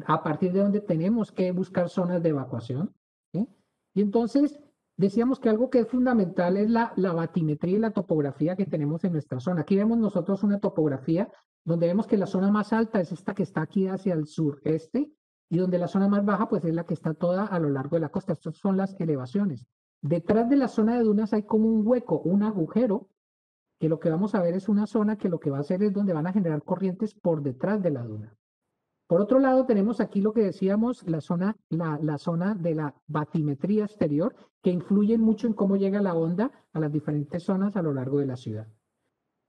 a partir de dónde tenemos que buscar zonas de evacuación. ¿Sí? Y entonces decíamos que algo que es fundamental es la batimetría y la topografía que tenemos en nuestra zona. Aquí vemos nosotros una topografía donde vemos que la zona más alta es esta que está aquí hacia el sureste y donde la zona más baja pues es la que está toda a lo largo de la costa. Estas son las elevaciones. Detrás de la zona de dunas hay como un hueco, un agujero, que lo que vamos a ver es una zona que lo que va a hacer es donde van a generar corrientes por detrás de la duna. Por otro lado, tenemos aquí lo que decíamos, la zona de la batimetría exterior, que influye mucho en cómo llega la onda a las diferentes zonas a lo largo de la ciudad.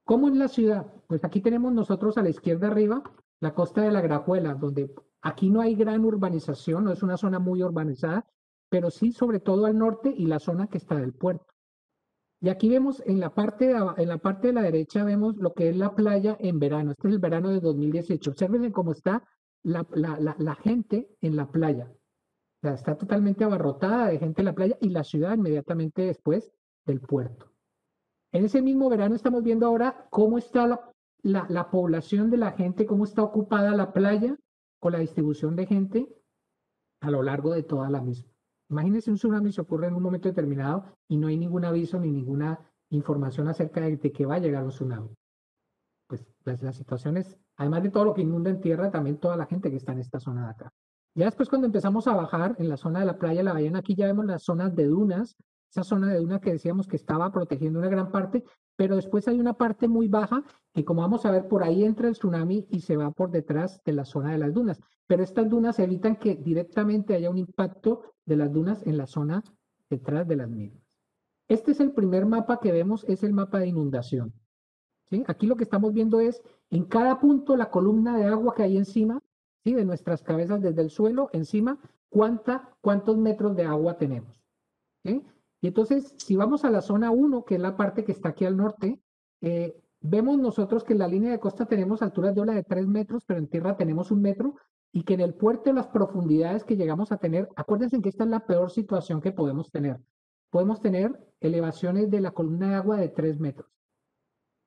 ¿Cómo es la ciudad? Pues aquí tenemos nosotros a la izquierda arriba la costa de la Grajuela, donde aquí no hay gran urbanización, no es una zona muy urbanizada, pero sí sobre todo al norte y la zona que está del puerto. Y aquí vemos en la parte de la derecha vemos lo que es la playa en verano. Este es el verano de 2018. Observen cómo está la gente en la playa. O sea, está totalmente abarrotada de gente en la playa y la ciudad inmediatamente después del puerto. En ese mismo verano estamos viendo ahora cómo está la población de la gente, cómo está ocupada la playa con la distribución de gente a lo largo de toda la misma. Imagínense un tsunami se ocurre en un momento determinado y no hay ningún aviso ni ninguna información acerca de que va a llegar un tsunami. Pues la situación es, además de todo lo que inunda en tierra, también toda la gente que está en esta zona de acá. Ya después cuando empezamos a bajar en la zona de la playa, la bahía, aquí ya vemos las zonas de dunas, esa zona de dunas que decíamos que estaba protegiendo una gran parte, pero después hay una parte muy baja que como vamos a ver por ahí entra el tsunami y se va por detrás de la zona de las dunas. Pero estas dunas evitan que directamente haya un impacto de las dunas en la zona detrás de las mismas. Este es el primer mapa que vemos, es el mapa de inundación. ¿Sí? Aquí lo que estamos viendo es en cada punto la columna de agua que hay encima, ¿sí? De nuestras cabezas desde el suelo, encima, cuántos metros de agua tenemos. ¿Sí? Y entonces, si vamos a la zona 1, que es la parte que está aquí al norte, vemos nosotros que en la línea de costa tenemos alturas de ola de 3 metros, pero en tierra tenemos 1 metro, y que en el puerto las profundidades que llegamos a tener, acuérdense que esta es la peor situación que podemos tener. Podemos tener elevaciones de la columna de agua de 3 metros.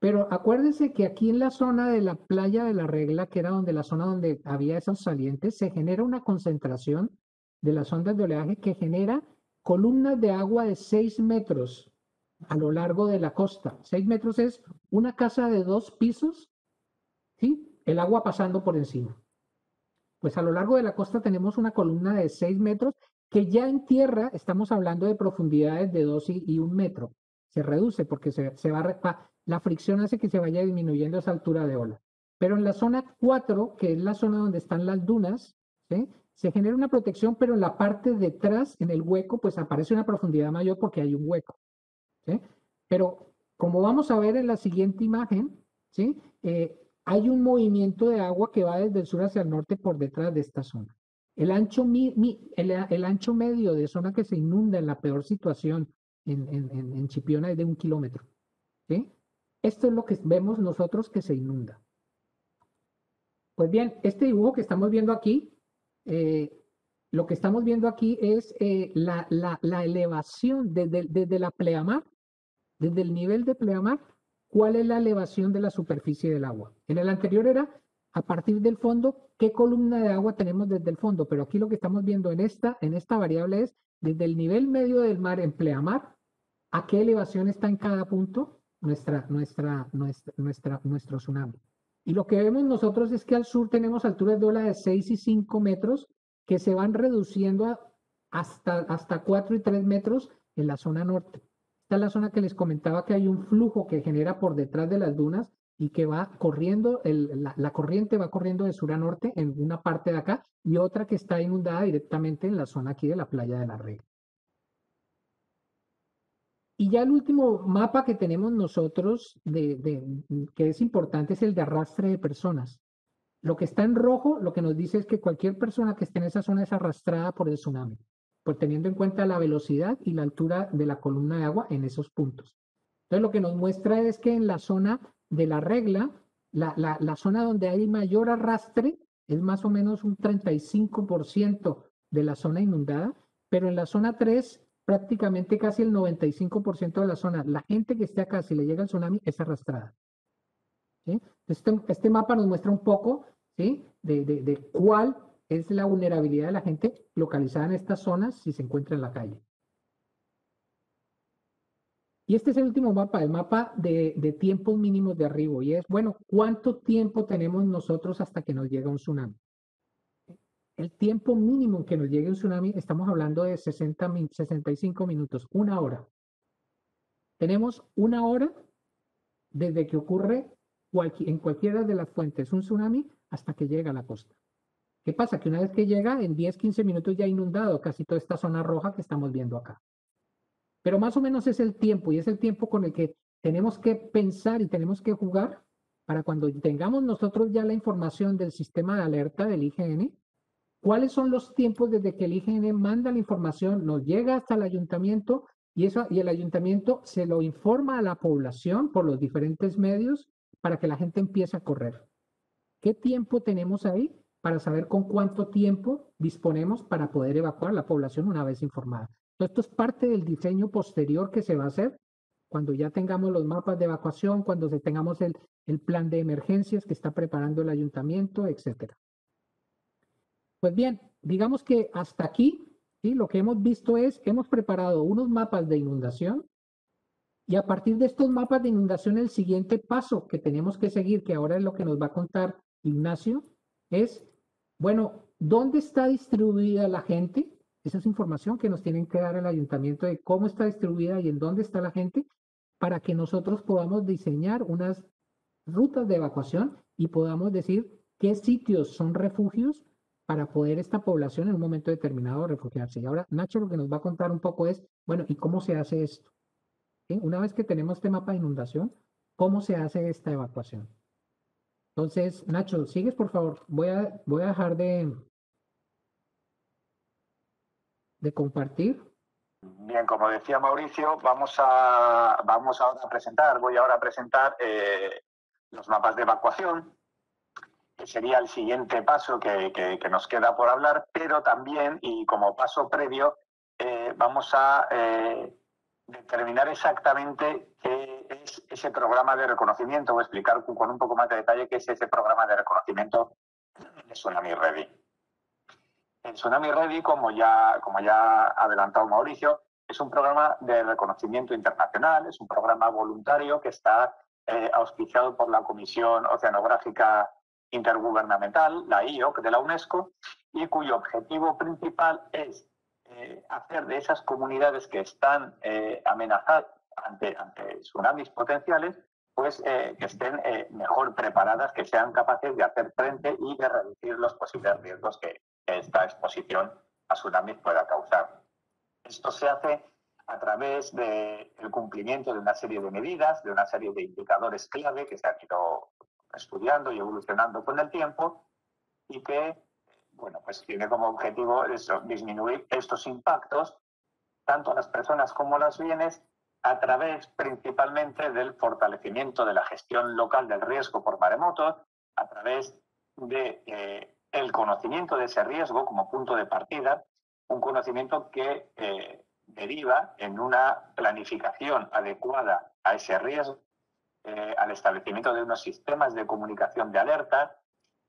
Pero acuérdense que aquí en la zona de la playa de la Regla, que era la zona donde había esos salientes, se genera una concentración de las ondas de oleaje que genera columnas de agua de 6 metros a lo largo de la costa. 6 metros es una casa de 2 pisos, ¿sí? El agua pasando por encima. Pues a lo largo de la costa tenemos una columna de 6 metros que ya en tierra estamos hablando de profundidades de 2 y 1 metro. Se reduce porque la fricción hace que se vaya disminuyendo esa altura de ola. Pero en la zona 4, que es la zona donde están las dunas, ¿sí? Se genera una protección, pero en la parte detrás, en el hueco, pues aparece una profundidad mayor porque hay un hueco. ¿Sí? Pero como vamos a ver en la siguiente imagen, ¿sí? Hay un movimiento de agua que va desde el sur hacia el norte por detrás de esta zona. El ancho medio de zona que se inunda en la peor situación en Chipiona es de 1 kilómetro. ¿Sí? Esto es lo que vemos nosotros que se inunda. Pues bien, este dibujo que estamos viendo aquí, lo que estamos viendo aquí es la elevación desde la pleamar, desde el nivel de pleamar, ¿cuál es la elevación de la superficie del agua? En el anterior era a partir del fondo, ¿qué columna de agua tenemos desde el fondo? Pero aquí lo que estamos viendo en esta variable es desde el nivel medio del mar en pleamar, ¿a qué elevación está en cada punto nuestro tsunami? Y lo que vemos nosotros es que al sur tenemos alturas de ola de 6 y 5 metros que se van reduciendo hasta 4 y 3 metros en la zona norte. Esta es la zona que les comentaba que hay un flujo que genera por detrás de las dunas y que va corriendo, la corriente va corriendo de sur a norte en una parte de acá y otra que está inundada directamente en la zona aquí de la playa de la Regla. Y ya el último mapa que tenemos nosotros que es importante es el de arrastre de personas. Lo que está en rojo, lo que nos dice es que cualquier persona que esté en esa zona es arrastrada por el tsunami, pues teniendo en cuenta la velocidad y la altura de la columna de agua en esos puntos. Entonces lo que nos muestra es que en la zona de la Regla, la zona donde hay mayor arrastre es más o menos un 35% de la zona inundada, pero en la zona 3 prácticamente casi el 95% de la zona, la gente que esté acá, si le llega el tsunami, es arrastrada. ¿Sí? Este mapa nos muestra un poco, ¿sí? de cuál es la vulnerabilidad de la gente localizada en estas zonas si se encuentra en la calle. Y este es el último mapa, el mapa de tiempos mínimos de arribo. Y es, bueno, ¿cuánto tiempo tenemos nosotros hasta que nos llega un tsunami? El tiempo mínimo en que nos llegue un tsunami, estamos hablando de 65 minutos, 1 hora. Tenemos 1 hora desde que ocurre en cualquiera de las fuentes un tsunami hasta que llega a la costa. ¿Qué pasa? Que una vez que llega, en 10, 15 minutos ya ha inundado casi toda esta zona roja que estamos viendo acá. Pero más o menos es el tiempo, y es el tiempo con el que tenemos que pensar y tenemos que jugar para cuando tengamos nosotros ya la información del sistema de alerta del IGN, cuáles son los tiempos desde que el IGN manda la información, nos llega hasta el ayuntamiento y el ayuntamiento se lo informa a la población por los diferentes medios para que la gente empiece a correr. ¿Qué tiempo tenemos ahí para saber con cuánto tiempo disponemos para poder evacuar la población una vez informada? Esto es parte del diseño posterior que se va a hacer cuando ya tengamos los mapas de evacuación, cuando tengamos el plan de emergencias que está preparando el ayuntamiento, etcétera. Pues bien, digamos que hasta aquí, ¿sí? Lo que hemos visto es, hemos preparado unos mapas de inundación y a partir de estos mapas de inundación, el siguiente paso que tenemos que seguir, que ahora es lo que nos va a contar Ignacio, es, bueno, ¿dónde está distribuida la gente? Esa es información que nos tienen que dar el ayuntamiento de cómo está distribuida y en dónde está la gente para que nosotros podamos diseñar unas rutas de evacuación y podamos decir qué sitios son refugios para poder esta población en un momento determinado refugiarse. Y ahora Nacho lo que nos va a contar un poco es, bueno, ¿y cómo se hace esto? ¿Sí? Una vez que tenemos este mapa de inundación, ¿cómo se hace esta evacuación? Entonces, Nacho, sigues por favor. Voy a dejar de compartir. Bien, como decía Mauricio, voy ahora a presentar los mapas de evacuación, que sería el siguiente paso que nos queda por hablar, pero también, y como paso previo, vamos a determinar exactamente qué es ese programa de reconocimiento, o explicar con un poco más de detalle qué es ese programa de reconocimiento de Tsunami Ready. El Tsunami Ready, como ya ha adelantado Mauricio, es un programa de reconocimiento internacional, es un programa voluntario que está auspiciado por la Comisión Oceanográfica Intergubernamental, la IOC de la UNESCO, y cuyo objetivo principal es hacer de esas comunidades que están amenazadas ante tsunamis potenciales, pues que estén mejor preparadas, que sean capaces de hacer frente y de reducir los posibles riesgos que esta exposición a tsunamis pueda causar. Esto se hace a través del cumplimiento de una serie de medidas, de una serie de indicadores clave que se han ido estudiando y evolucionando con el tiempo y que, bueno, pues tiene como objetivo eso, disminuir estos impactos, tanto a las personas como a los bienes, a través principalmente del fortalecimiento de la gestión local del riesgo por maremotos, a través de el conocimiento de ese riesgo como punto de partida, un conocimiento que deriva en una planificación adecuada a ese riesgo, al establecimiento de unos sistemas de comunicación de alerta,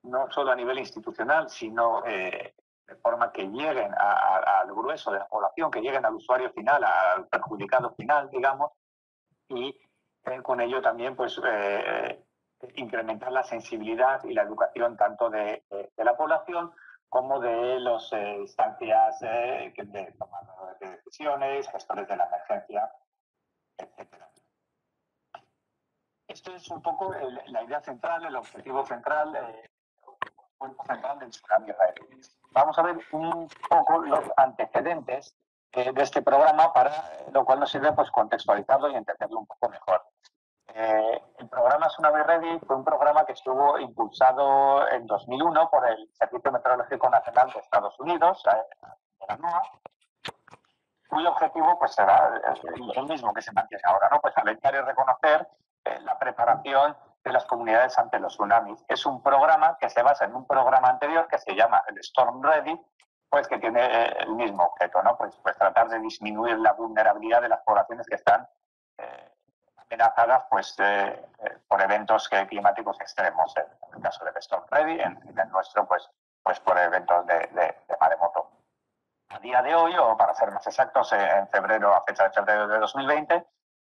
no solo a nivel institucional, sino de forma que lleguen al grueso de la población, que lleguen al usuario final, al perjudicado final, digamos, y con ello también pues incrementar la sensibilidad y la educación tanto de la población como de las instancias de tomadores de decisiones, gestores de la emergencia, etcétera. Esto es un poco la idea central, el objetivo central, central del Tsunami Ready. Vamos a ver un poco los antecedentes de este programa, para lo cual nos sirve pues contextualizarlo y entenderlo un poco mejor. El programa Tsunami Ready fue un programa que estuvo impulsado en 2001 por el Servicio Meteorológico Nacional de Estados Unidos, de la NOAA, cuyo objetivo pues será el mismo que se mantiene ahora, ¿no? Pues alentar y reconocer la preparación de las comunidades ante los tsunamis. Es un programa que se basa en un programa anterior que se llama el Storm Ready, pues que tiene el mismo objeto, ¿no? Pues tratar de disminuir la vulnerabilidad de las poblaciones que están amenazadas pues por eventos climáticos extremos, en el caso del Storm Ready, en el nuestro pues por eventos de maremoto. A día de hoy, o para ser más exactos, en febrero, a fecha de febrero de 2020,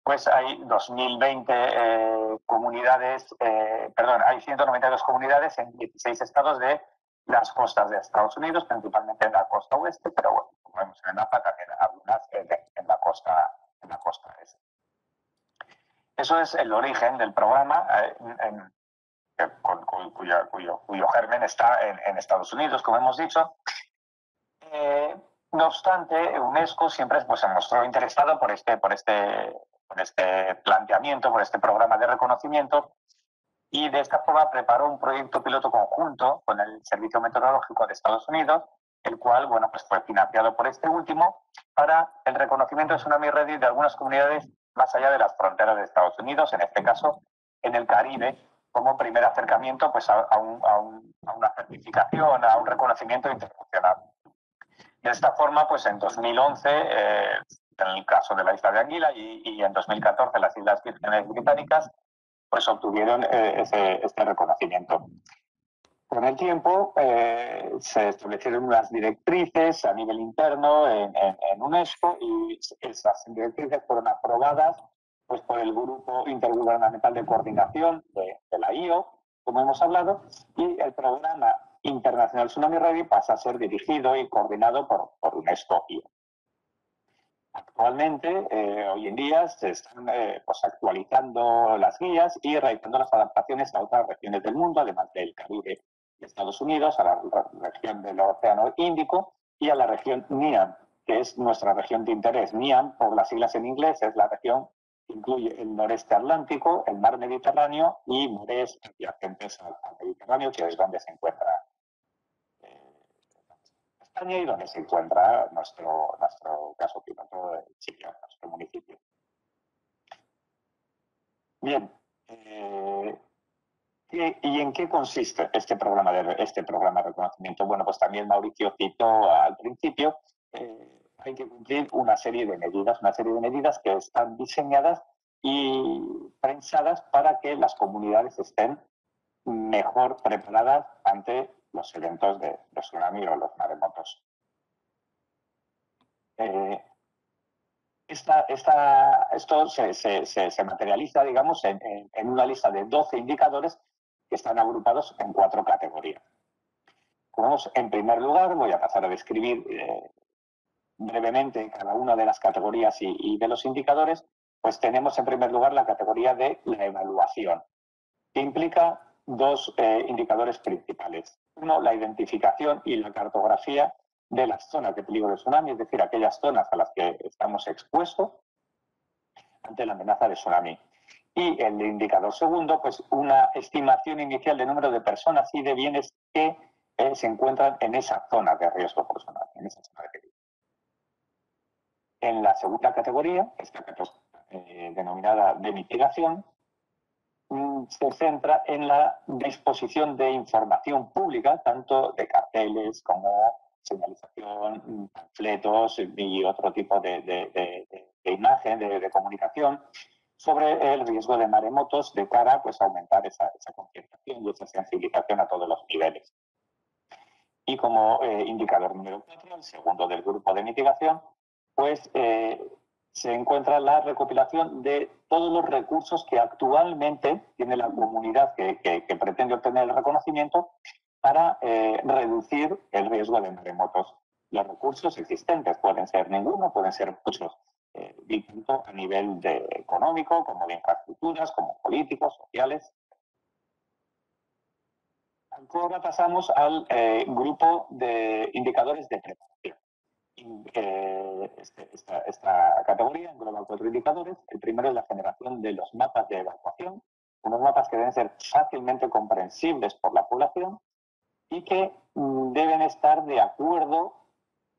pues hay 2020 comunidades, hay 192 comunidades en 16 estados de las costas de Estados Unidos, principalmente en la costa oeste, pero bueno, como vemos en el mapa, también algunas en la costa este. Eso es el origen del programa. cuyo germen está en Estados Unidos, como hemos dicho. No obstante, UNESCO siempre pues, se mostró interesado por este planteamiento, por este programa de reconocimiento, y de esta forma preparó un proyecto piloto conjunto con el Servicio Meteorológico de Estados Unidos, el cual bueno, pues fue financiado por este último para el reconocimiento de tsunami ready de algunas comunidades más allá de las fronteras de Estados Unidos, en este caso en el Caribe, como primer acercamiento pues, a una certificación, a un reconocimiento internacional. De esta forma, pues en 2011, en el caso de la isla de Anguila y en 2014 las Islas Vírgenes Británicas, pues obtuvieron este reconocimiento. Con el tiempo se establecieron unas directrices a nivel interno en UNESCO y esas directrices fueron aprobadas pues, por el Grupo Intergubernamental de Coordinación de la IO, como hemos hablado, y el programa Internacional Tsunami Ready pasa a ser dirigido y coordinado por UNESCO IO. Actualmente, hoy en día, se están pues actualizando las guías y realizando las adaptaciones a otras regiones del mundo, además del Caribe de Estados Unidos, a la región del Océano Índico y a la región NIAM, que es nuestra región de interés. NIAM, por las siglas en inglés, es la región que incluye el noreste atlántico, el mar Mediterráneo y mares adyacentes al Mediterráneo, que es donde se encuentra España y donde se encuentra nuestro caso piloto de Chipiona, nuestro municipio. Bien, ¿y en qué consiste este programa de reconocimiento? Bueno, pues también Mauricio citó al principio, hay que cumplir una serie de medidas que están diseñadas y pensadas para que las comunidades estén mejor preparadas ante los eventos de tsunami o los maremotos. Esto se materializa, digamos, en una lista de 12 indicadores que están agrupados en 4 categorías. Vamos, en primer lugar, voy a pasar a describir brevemente cada una de las categorías y de los indicadores. Pues tenemos en primer lugar la categoría de la evaluación, que implica 2 indicadores principales. Uno, la identificación y la cartografía de las zonas de peligro de tsunami, es decir, aquellas zonas a las que estamos expuestos ante la amenaza de tsunami. Y el indicador segundo, pues una estimación inicial de número de personas y de bienes que se encuentran en esa zona de riesgo por tsunami, en esa zona de peligro. En la segunda categoría, esta denominada de mitigación, se centra en la disposición de información pública, tanto de carteles como señalización, panfletos y otro tipo de imagen, de comunicación, sobre el riesgo de maremotos de cara pues, a aumentar esa concienciación y esa sensibilización a todos los niveles. Y como indicador número 4, el segundo del grupo de mitigación, pues se encuentra la recopilación de todos los recursos que actualmente tiene la comunidad que pretende obtener el reconocimiento para reducir el riesgo de maremotos. Los recursos existentes pueden ser ninguno, pueden ser muchos, tanto a nivel económico como de infraestructuras, como políticos, sociales. Ahora pasamos al grupo de indicadores de preparación. Esta categoría engloba 4 indicadores. El primero es la generación de los mapas de evacuación, unos mapas que deben ser fácilmente comprensibles por la población y que deben estar de acuerdo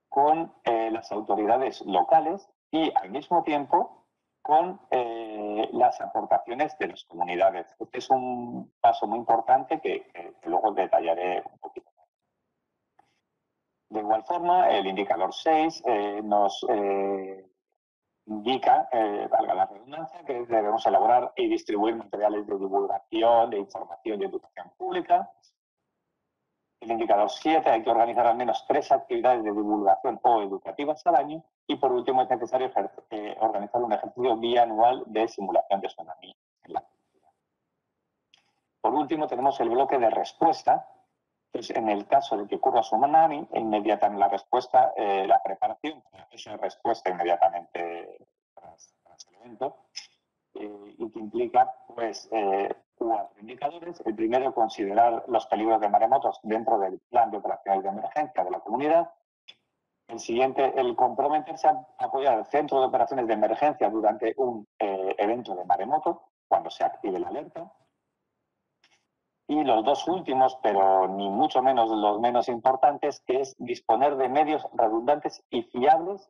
con las autoridades locales y al mismo tiempo con las aportaciones de las comunidades. Este es un paso muy importante que luego detallaré un poquito. De igual forma, el indicador 6 nos indica, valga la redundancia, que debemos elaborar y distribuir materiales de divulgación, de información y educación pública. El indicador 7, hay que organizar al menos 3 actividades de divulgación o educativas al año. Y por último, es necesario organizar un ejercicio bianual de simulación de tsunami en la comunidad. Por último, tenemos el bloque de respuesta. Pues en el caso de que ocurra tsunami, inmediatamente la respuesta, la preparación para esa respuesta inmediatamente tras el evento, y que implica pues, 4 indicadores. El primero, considerar los peligros de maremotos dentro del plan de operaciones de emergencia de la comunidad. El siguiente, el comprometerse a apoyar el centro de operaciones de emergencia durante un evento de maremoto, cuando se active la alerta. Y los dos últimos, pero ni mucho menos los menos importantes, que es disponer de medios redundantes y fiables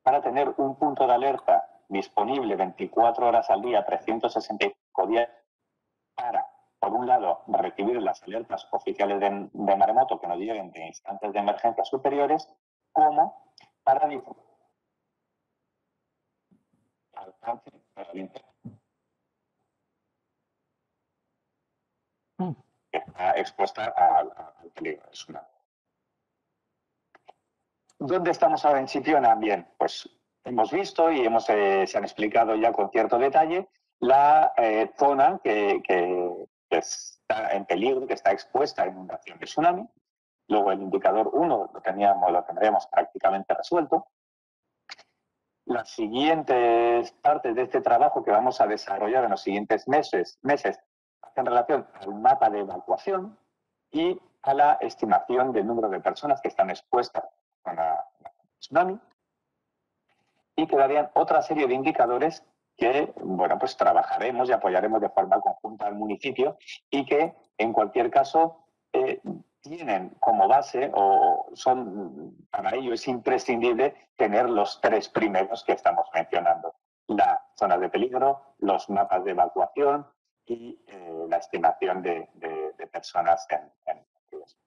para tener un punto de alerta disponible 24 horas al día, 365 días, para, por un lado, recibir las alertas oficiales de maremoto que nos lleguen de instantes de emergencia superiores, como para difundir alcance para el internet, que está expuesta al peligro de tsunami. ¿Dónde estamos ahora en Chipiona? Bien, pues hemos visto y se han explicado ya con cierto detalle la zona que está en peligro, que está expuesta a inundación de tsunami. Luego el indicador 1 lo tendríamos prácticamente resuelto. Las siguientes partes de este trabajo que vamos a desarrollar en los siguientes meses hacen relación al mapa de evacuación y a la estimación del número de personas que están expuestas a la tsunami, y quedarían otra serie de indicadores que, bueno, pues trabajaremos y apoyaremos de forma conjunta al municipio y que, en cualquier caso, tienen como base, o son, para ello es imprescindible tener los 3 primeros que estamos mencionando: la zona de peligro, los mapas de evacuación y la estimación de personas en riesgo.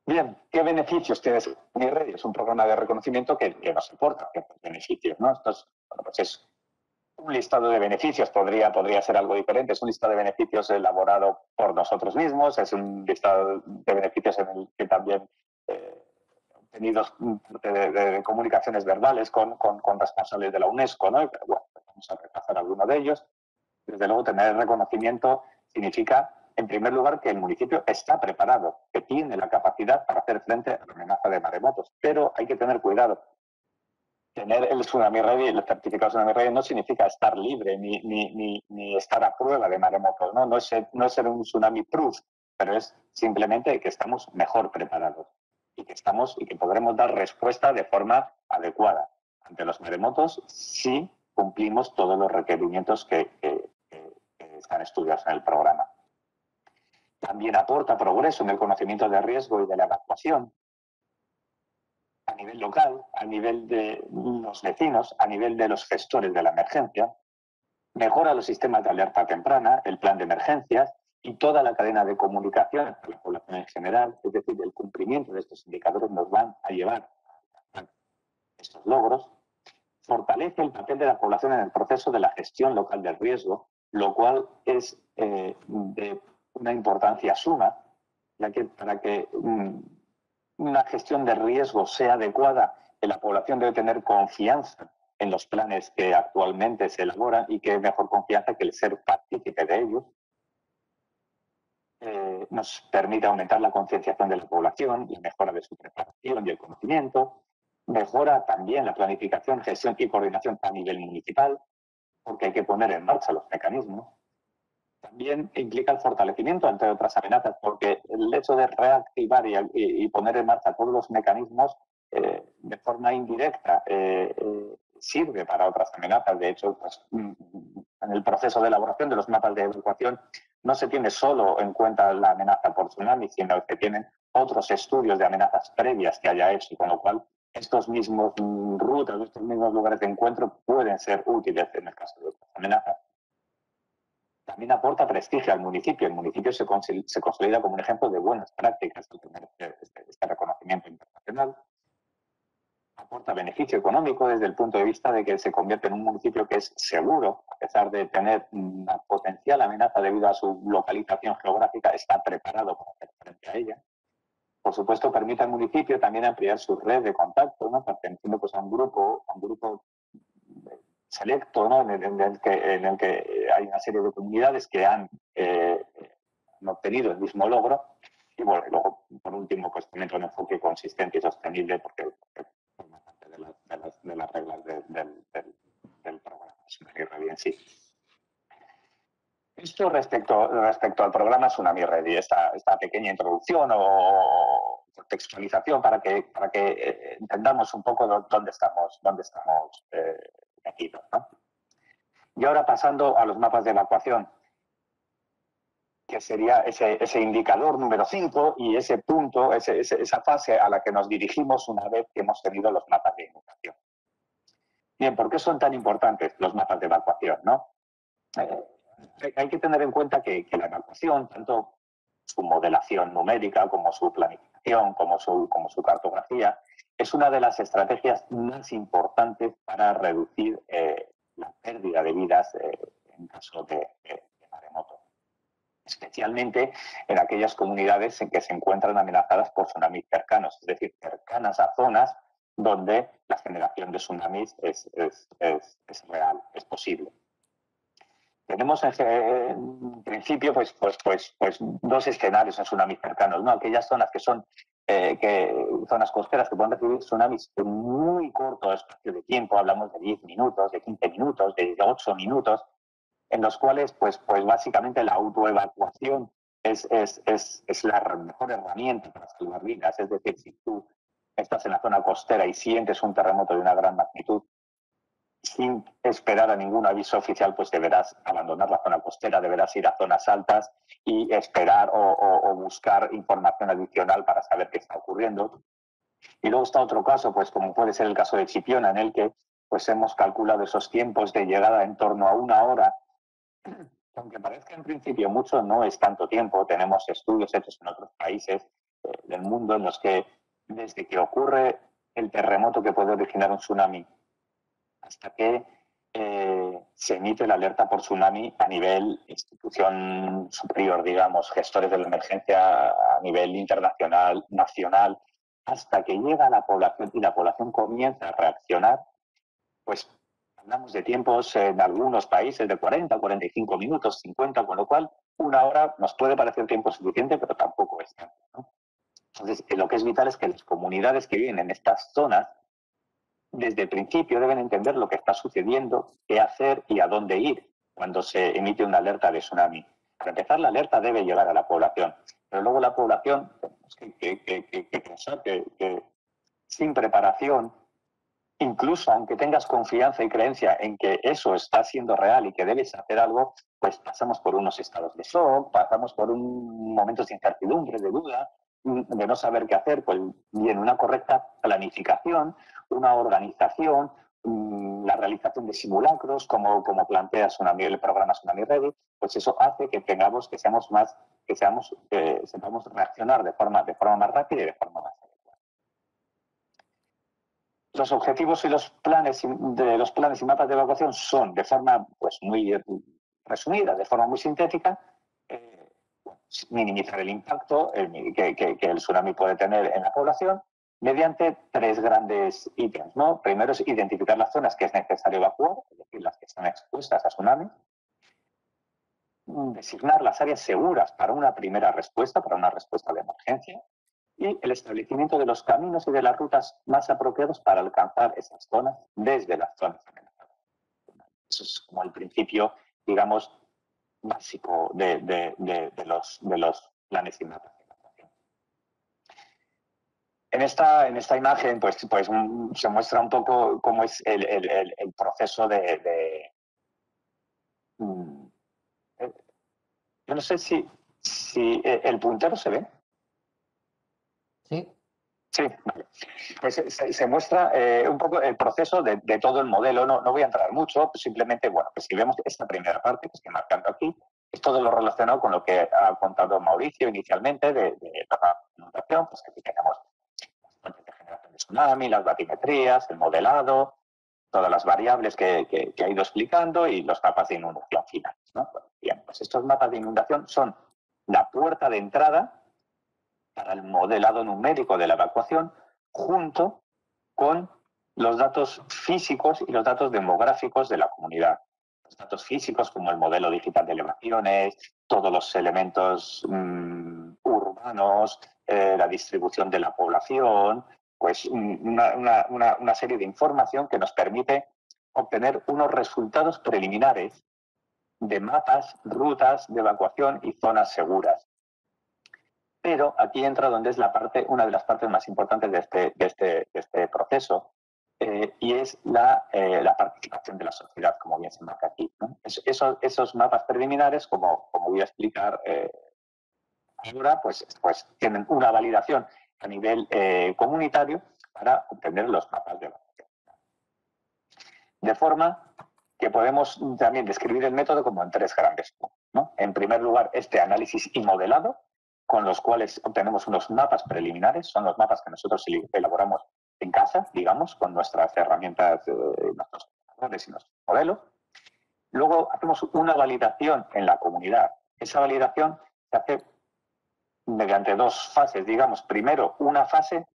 Bien, ¿qué beneficios tiene Tsunami Ready? Es un programa de reconocimiento que nos aporta ciertos beneficios, ¿no? Esto es, bueno, pues es un listado de beneficios, podría ser algo diferente. Es un listado de beneficios elaborado por nosotros mismos, es un listado de beneficios en el que también obtenidos de comunicaciones verbales con responsables de la UNESCO, ¿no? Pero bueno, vamos a repasar algunos de ellos. Desde luego, tener reconocimiento significa, en primer lugar, que el municipio está preparado, que tiene la capacidad para hacer frente a la amenaza de maremotos. Pero hay que tener cuidado. Tener el Tsunami Ready, el certificado Tsunami Ready, no significa estar libre ni estar a prueba de maremotos, ¿no? No es ser un tsunami proof, pero es simplemente que estamos mejor preparados y que podremos dar respuesta de forma adecuada ante los maremotos si cumplimos todos los requerimientos que están estudiados en el programa. También aporta progreso en el conocimiento de riesgo y de la evacuación a nivel local, a nivel de los vecinos, a nivel de los gestores de la emergencia. Mejora los sistemas de alerta temprana, el plan de emergencias y toda la cadena de comunicación para la población en general. Es decir, el cumplimiento de estos indicadores nos van a llevar a estos logros. Fortalece el papel de la población en el proceso de la gestión local del riesgo, lo cual es de una importancia suma, ya que para que una gestión de riesgo sea adecuada, la población debe tener confianza en los planes que actualmente se elaboran, y qué mejor confianza que el ser partícipe de ellos. Nos permite aumentar la concienciación de la población, la mejora de su preparación y el conocimiento. Mejora también la planificación, gestión y coordinación a nivel municipal, porque hay que poner en marcha los mecanismos. También implica el fortalecimiento ante otras amenazas, porque el hecho de reactivar y poner en marcha todos los mecanismos de forma indirecta sirve para otras amenazas. De hecho, pues, en el proceso de elaboración de los mapas de evacuación no se tiene solo en cuenta la amenaza por tsunami, sino que tienen otros estudios de amenazas previas que haya hecho, con lo cual estos mismos rutas, estos mismos lugares de encuentro pueden ser útiles en el caso de otras amenazas. También aporta prestigio al municipio. El municipio se consolida como un ejemplo de buenas prácticas al tener este reconocimiento internacional. Aporta beneficio económico desde el punto de vista de que se convierte en un municipio que es seguro, a pesar de tener una potencial amenaza debido a su localización geográfica, está preparado para hacer frente a ella. Por supuesto, permite al municipio también ampliar su red de contacto, ¿no? Perteneciendo pues, a un grupo selecto, ¿no? en el que hay una serie de comunidades que han obtenido el mismo logro. Y bueno, luego, por último, pues tener un enfoque consistente y sostenible, porque forma parte de las reglas del programa en sí. Esto respecto al programa Tsunami Ready, esta pequeña introducción o contextualización para que entendamos un poco dónde estamos metidos, ¿no? Y ahora pasando a los mapas de evacuación, que sería ese indicador número 5 y ese punto, esa fase a la que nos dirigimos una vez que hemos tenido los mapas de inundación. Bien, ¿por qué son tan importantes los mapas de evacuación, no? Hay que tener en cuenta que la evacuación, tanto su modelación numérica como su planificación, como su cartografía, es una de las estrategias más importantes para reducir la pérdida de vidas en caso de maremoto, especialmente en aquellas comunidades en que se encuentran amenazadas por tsunamis cercanos, es decir, cercanas a zonas donde la generación de tsunamis es real, es posible. Tenemos en principio pues dos escenarios en tsunamis cercanos, ¿no? Aquellas zonas que son zonas costeras que pueden recibir tsunamis en muy corto espacio de tiempo, hablamos de 10 minutos, de 15 minutos, de 8 minutos, en los cuales pues básicamente la autoevacuación es la mejor herramienta para salvar vidas. Es decir, si tú estás en la zona costera y sientes un terremoto de una gran magnitud, sin esperar a ningún aviso oficial, pues deberás abandonar la zona costera, deberás ir a zonas altas y esperar o buscar información adicional para saber qué está ocurriendo. Y luego está otro caso, pues como puede ser el caso de Chipiona, en el que pues hemos calculado esos tiempos de llegada en torno a 1 hora. Aunque parezca en principio mucho, no es tanto tiempo. Tenemos estudios hechos en otros países del mundo en los que desde que ocurre el terremoto que puede originar un tsunami hasta que se emite la alerta por tsunami a nivel institución superior, digamos, gestores de la emergencia a nivel internacional, nacional, hasta que llega a la población y la población comienza a reaccionar, pues hablamos de tiempos en algunos países de 40, 45 minutos, 50, con lo cual 1 hora nos puede parecer tiempo suficiente, pero tampoco es tanto, ¿no? Entonces, lo que es vital es que las comunidades que viven en estas zonas, desde el principio deben entender lo que está sucediendo, qué hacer y a dónde ir cuando se emite una alerta de tsunami. Para empezar, la alerta debe llegar a la población, pero luego la población, tenemos que pensar que sin preparación, incluso aunque tengas confianza y creencia en que eso está siendo real y que debes hacer algo, pues pasamos por unos estados de shock, pasamos por momentos de incertidumbre, de duda, de no saber qué hacer, pues bien, una correcta planificación, una organización, la realización de simulacros, como plantea el programa Tsunami Ready, pues eso hace que sepamos reaccionar de forma más rápida y de forma más adecuada. Los objetivos y los planes y mapas de evacuación son, de forma pues muy resumida, de forma muy sintética, minimizar el impacto que el tsunami puede tener en la población mediante 3 grandes ítems, ¿no? Primero es identificar las zonas que es necesario evacuar, es decir, las que están expuestas a tsunami. Designar las áreas seguras para una primera respuesta, para una respuesta de emergencia. Y el establecimiento de los caminos y de las rutas más apropiados para alcanzar esas zonas desde las zonas amenazadas. Eso es como el principio, digamos, básico de los planes y mapas de evacuación. En esta imagen pues se muestra un poco cómo es el proceso yo no sé si el puntero se ve. Sí. Sí, vale. Pues se muestra un poco el proceso de todo el modelo. No voy a entrar mucho, simplemente, bueno, pues si vemos esta primera parte que estoy marcando aquí, es todo lo relacionado con lo que ha contado Mauricio inicialmente de la inundación, pues aquí tenemos las fuentes de generación de tsunami, las batimetrías, el modelado, todas las variables que ha ido explicando y los mapas de inundación finales, ¿no? Bien, pues estos mapas de inundación son la puerta de entrada para el modelado numérico de la evacuación, junto con los datos físicos y los datos demográficos de la comunidad. Los datos físicos como el modelo digital de elevaciones, todos los elementos urbanos, la distribución de la población, pues una serie de información que nos permite obtener unos resultados preliminares de mapas, rutas de evacuación y zonas seguras. Pero aquí entra donde es una de las partes más importantes de este proceso, y es la participación de la sociedad, como bien se marca aquí, ¿no? Esos mapas preliminares, como voy a explicar ahora, pues tienen una validación a nivel comunitario para obtener los mapas de evacuación. De forma que podemos también describir el método como en 3 grandes puntos, ¿no? En primer lugar, este análisis y modelado, con los cuales obtenemos unos mapas preliminares, son los mapas que nosotros elaboramos en casa, digamos, con nuestras herramientas, nuestros ordenadores y nuestros modelos. Luego hacemos una validación en la comunidad. Esa validación se hace mediante 2 fases, digamos. Primero, una fase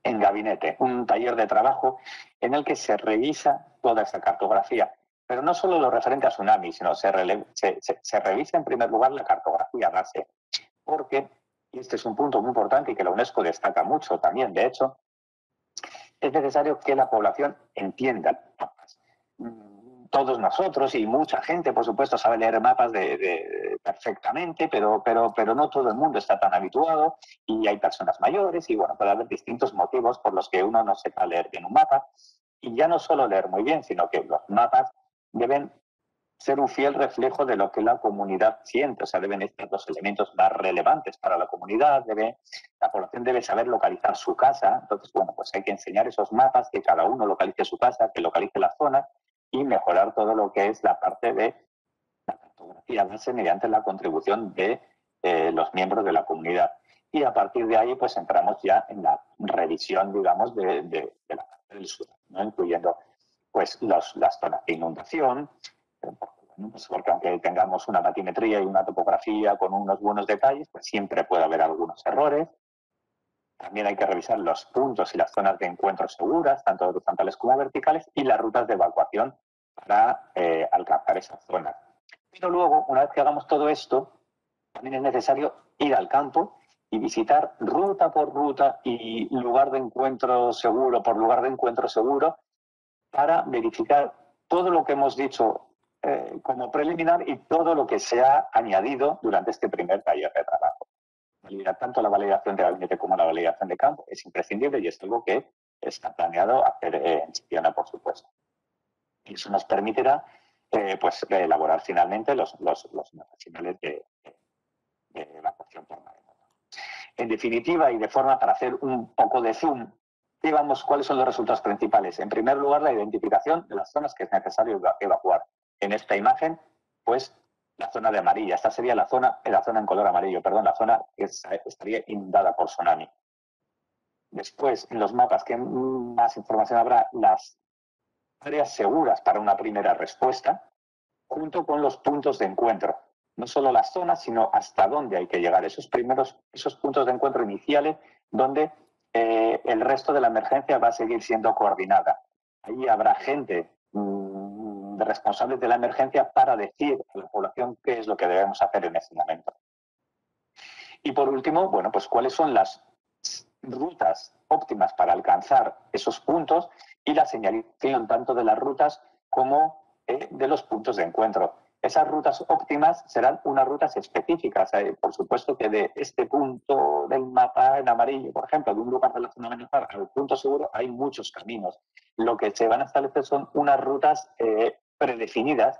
en gabinete, un taller de trabajo en el que se revisa toda esa cartografía. Pero no solo lo referente a tsunami, sino se revisa en primer lugar la cartografía base. Porque, y este es un punto muy importante y que la UNESCO destaca mucho también, de hecho, es necesario que la población entienda mapas. Todos nosotros y mucha gente, por supuesto, sabe leer mapas perfectamente, pero no todo el mundo está tan habituado y hay personas mayores y, bueno, puede haber distintos motivos por los que uno no sepa leer bien un mapa. Y ya no solo leer muy bien, sino que los mapas deben ser un fiel reflejo de lo que la comunidad siente, o sea, deben estar los elementos más relevantes para la comunidad, la población debe saber localizar su casa, entonces, bueno, pues hay que enseñar esos mapas, que cada uno localice su casa, que localice las zonas y mejorar todo lo que es la parte de la cartografía base mediante la contribución de los miembros de la comunidad. Y a partir de ahí, pues entramos ya en la revisión, digamos, de la parte del sur, ¿no? Incluyendo pues las zonas de inundación, pues porque aunque tengamos una batimetría y una topografía con unos buenos detalles, pues siempre puede haber algunos errores. También hay que revisar los puntos y las zonas de encuentro seguras, tanto horizontales como verticales, y las rutas de evacuación para alcanzar esas zonas. Pero luego, una vez que hagamos todo esto, también es necesario ir al campo y visitar ruta por ruta y lugar de encuentro seguro por lugar de encuentro seguro para verificar todo lo que hemos dicho como preliminar y todo lo que se ha añadido durante este primer taller de trabajo. Tanto la validación de gabinete como la validación de campo es imprescindible y es algo que está planeado hacer en Chipiona, por supuesto. Y eso nos permitirá elaborar finalmente los mapas finales de evacuación por maremoto. En definitiva, y de forma para hacer un poco de zoom, digamos, ¿cuáles son los resultados principales? En primer lugar, la identificación de las zonas que es necesario evacuar. En esta imagen, pues, la zona de amarilla. Esta sería la zona en color amarillo, perdón, la zona que estaría inundada por tsunami. Después, en los mapas, ¿qué más información habrá? Las áreas seguras para una primera respuesta, junto con los puntos de encuentro. No solo las zonas, sino hasta dónde hay que llegar. Esos puntos de encuentro iniciales donde el resto de la emergencia va a seguir siendo coordinada. Ahí habrá gente responsables de la emergencia para decir a la población qué es lo que debemos hacer en ese momento. Y por último, bueno, pues cuáles son las rutas óptimas para alcanzar esos puntos y la señalización tanto de las rutas como de los puntos de encuentro. Esas rutas óptimas serán unas rutas específicas. Por supuesto que de este punto del mapa en amarillo, por ejemplo, de un lugar de la zona amenazada al punto seguro, hay muchos caminos. Lo que se van a establecer son unas rutas predefinidas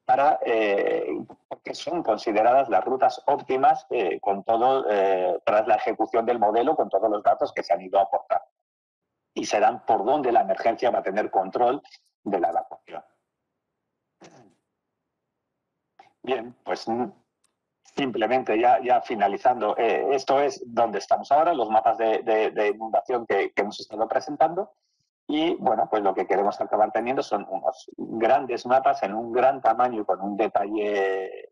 porque son consideradas las rutas óptimas tras la ejecución del modelo con todos los datos que se han ido aportando. Y serán por donde la emergencia va a tener control de la evacuación. Bien, pues simplemente ya finalizando, esto es donde estamos ahora, los mapas de inundación que hemos estado presentando. Y bueno, pues lo que queremos acabar teniendo son unos grandes mapas en un gran tamaño y con un detalle,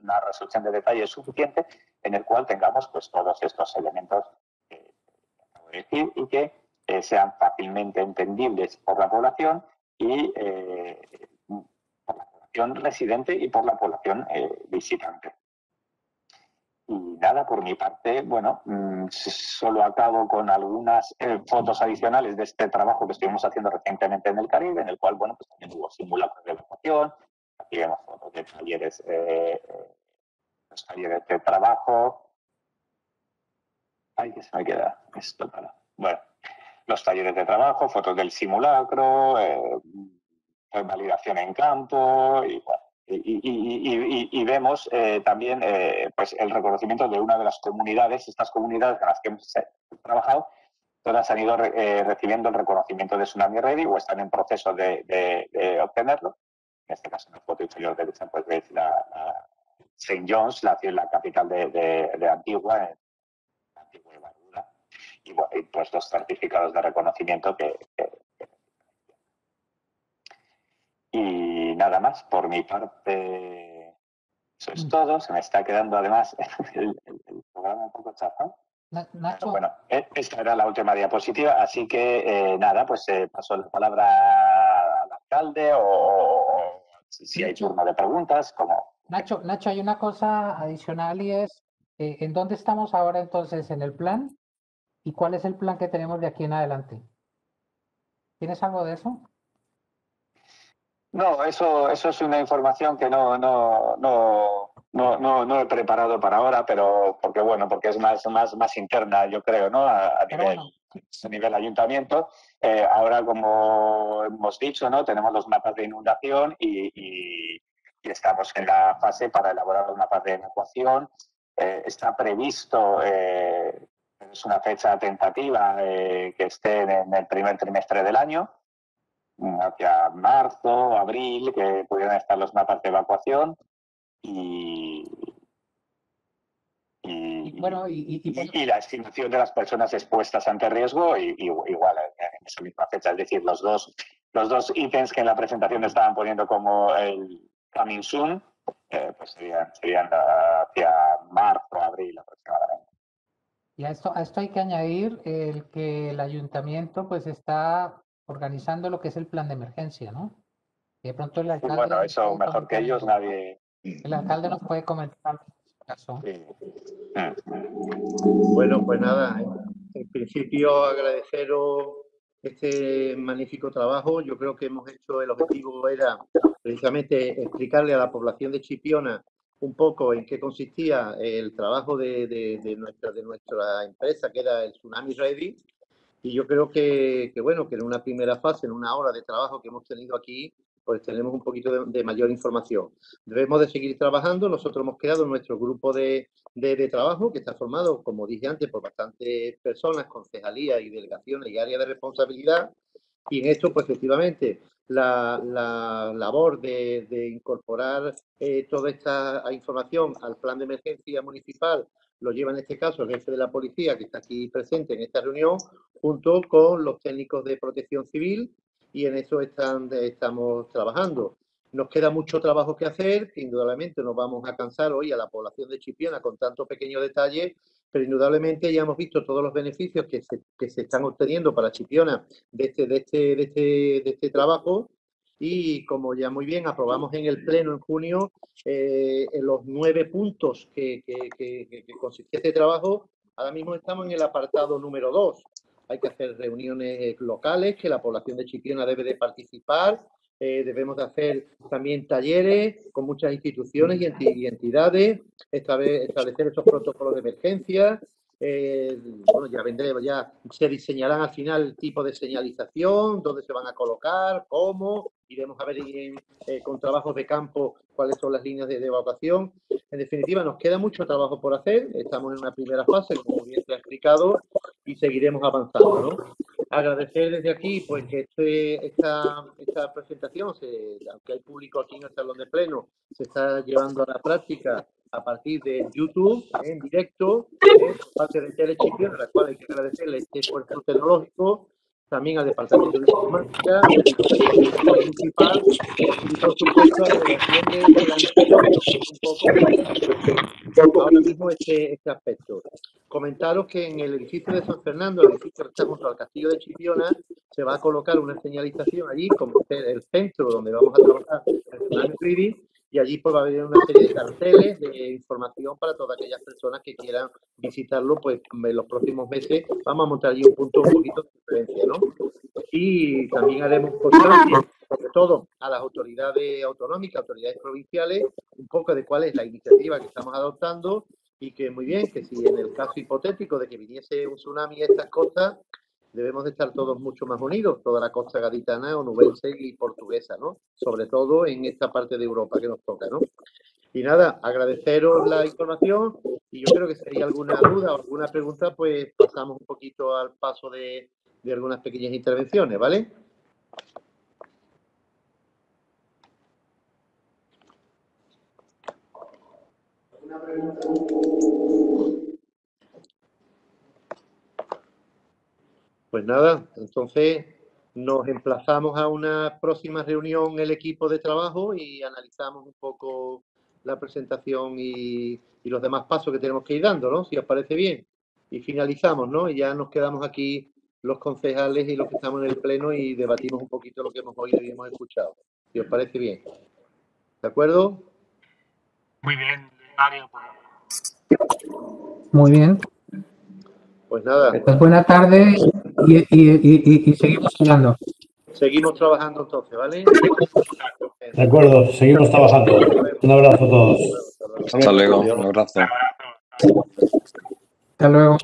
una resolución de detalle suficiente, en el cual tengamos pues todos estos elementos que acabo de decir y que sean fácilmente entendibles por la población y por la población residente y por la población visitante. Y nada, por mi parte, bueno, solo acabo con algunas fotos adicionales de este trabajo que estuvimos haciendo recientemente en el Caribe, en el cual, bueno, pues también hubo simulacros de evacuación, aquí vemos fotos de talleres, los talleres de trabajo. Ay, que se me queda esto para. Bueno, los talleres de trabajo, fotos del simulacro, validación en campo y bueno. Y vemos también pues el reconocimiento de una de las comunidades, estas comunidades con las que hemos trabajado, todas han ido recibiendo el reconocimiento de Tsunami Ready o están en proceso de obtenerlo. En este caso, en la foto inferior derecha, pues veis la St. John's, la capital de Antigua, Antigua y Barbuda, y bueno, pues los certificados de reconocimiento Y nada más, por mi parte, eso es todo. Se me está quedando además el programa un poco chafado. Nacho. Bueno, esta era la última diapositiva, así que nada, pues paso la palabra al alcalde o si hay turno de preguntas, como... Nacho, hay una cosa adicional y es, ¿en dónde estamos ahora entonces en el plan? ¿Y cuál es el plan que tenemos de aquí en adelante? ¿Tienes algo de eso? No, eso es una información que no he preparado para ahora, pero porque es más interna, yo creo, ¿no? A nivel ayuntamiento. Ahora, como hemos dicho, ¿no? Tenemos los mapas de inundación y estamos en la fase para elaborar los mapas de evacuación. Está previsto, es una fecha tentativa, que esté en el primer trimestre del año, hacia marzo, abril, que pudieran estar los mapas de evacuación y la estimación de las personas expuestas ante riesgo igual en esa misma fecha. Es decir, los dos ítems que en la presentación estaban poniendo como el coming soon, pues serían hacia marzo, abril aproximadamente. Y a esto hay que añadir el que el ayuntamiento pues está organizando lo que es el plan de emergencia, ¿no? Y de pronto el alcalde... Bueno, eso mejor que ellos nadie... El alcalde nos puede comentar en este caso. Sí. Bueno, pues nada, en principio agradeceros este magnífico trabajo. Yo creo que hemos hecho, el objetivo era precisamente explicarle a la población de Chipiona un poco en qué consistía el trabajo de nuestra empresa, que era el Tsunami Ready. Y yo creo que bueno, que en una primera fase, en una hora de trabajo que hemos tenido aquí, pues tenemos un poquito de mayor información. Debemos de seguir trabajando. Nosotros hemos creado nuestro grupo de trabajo, que está formado, como dije antes, por bastantes personas, concejalías y delegaciones y áreas de responsabilidad. Y en esto, pues efectivamente, la labor de incorporar toda esta información al plan de emergencia municipal lo lleva en este caso el jefe de la policía, que está aquí presente en esta reunión, junto con los técnicos de protección civil, y en eso estamos trabajando. Nos queda mucho trabajo que hacer, que indudablemente nos vamos a cansar hoy a la población de Chipiona con tanto pequeño detalle, pero indudablemente ya hemos visto todos los beneficios que se están obteniendo para Chipiona de este trabajo. Y como ya muy bien aprobamos en el Pleno en junio, en los 9 puntos que consistía este trabajo, ahora mismo estamos en el apartado número 2. Hay que hacer reuniones locales, que la población de Chipiona debe de participar. Debemos de hacer también talleres con muchas instituciones y entidades, establecer esos protocolos de emergencia. Bueno, ya se diseñarán al final el tipo de señalización, dónde se van a colocar, cómo, iremos a ver con trabajos de campo cuáles son las líneas de evacuación. En definitiva, nos queda mucho trabajo por hacer, estamos en una primera fase, como bien se ha explicado, y seguiremos avanzando, ¿no? Agradecer desde aquí pues que esta presentación, aunque hay público aquí en el salón de pleno, se está llevando a la práctica a partir de YouTube, en directo, por parte de Telechipiona, a la cual hay que agradecerle este esfuerzo tecnológico, también al Departamento de Informática, al municipal y, por supuesto, a la delegación de Lanzarote, que es un poco ahora mismo este aspecto. Comentaros que en el edificio de San Fernando, el edificio que está junto al castillo de Chipiona, se va a colocar una señalización allí, como el centro donde vamos a trabajar el Tsunami Ready, y allí pues va a haber una serie de carteles de información para todas aquellas personas que quieran visitarlo, pues en los próximos meses vamos a montar allí un punto un poquito de referencia, ¿no? Y también haremos constancia sobre todo a las autoridades autonómicas, autoridades provinciales, un poco de cuál es la iniciativa que estamos adoptando y que muy bien, que si en el caso hipotético de que viniese un tsunami a estas costas, debemos de estar todos mucho más unidos, toda la costa gaditana, onubense y portuguesa, ¿no? Sobre todo en esta parte de Europa que nos toca, ¿no? Y nada, agradeceros la información y yo creo que si hay alguna duda o alguna pregunta, pues pasamos un poquito al paso de algunas pequeñas intervenciones, ¿vale? Pues nada, entonces nos emplazamos a una próxima reunión el equipo de trabajo y analizamos un poco la presentación y los demás pasos que tenemos que ir dando, ¿no? Si os parece bien. Y finalizamos, ¿no? Y ya nos quedamos aquí los concejales y los que estamos en el pleno y debatimos un poquito lo que hemos oído y hemos escuchado. Si os parece bien. ¿De acuerdo? Muy bien, Mario. Muy bien. Pues nada. Pues buena tarde y seguimos hablando. Seguimos trabajando entonces, ¿vale? De acuerdo, seguimos trabajando. Un abrazo a todos. Hasta luego, un abrazo. Hasta luego.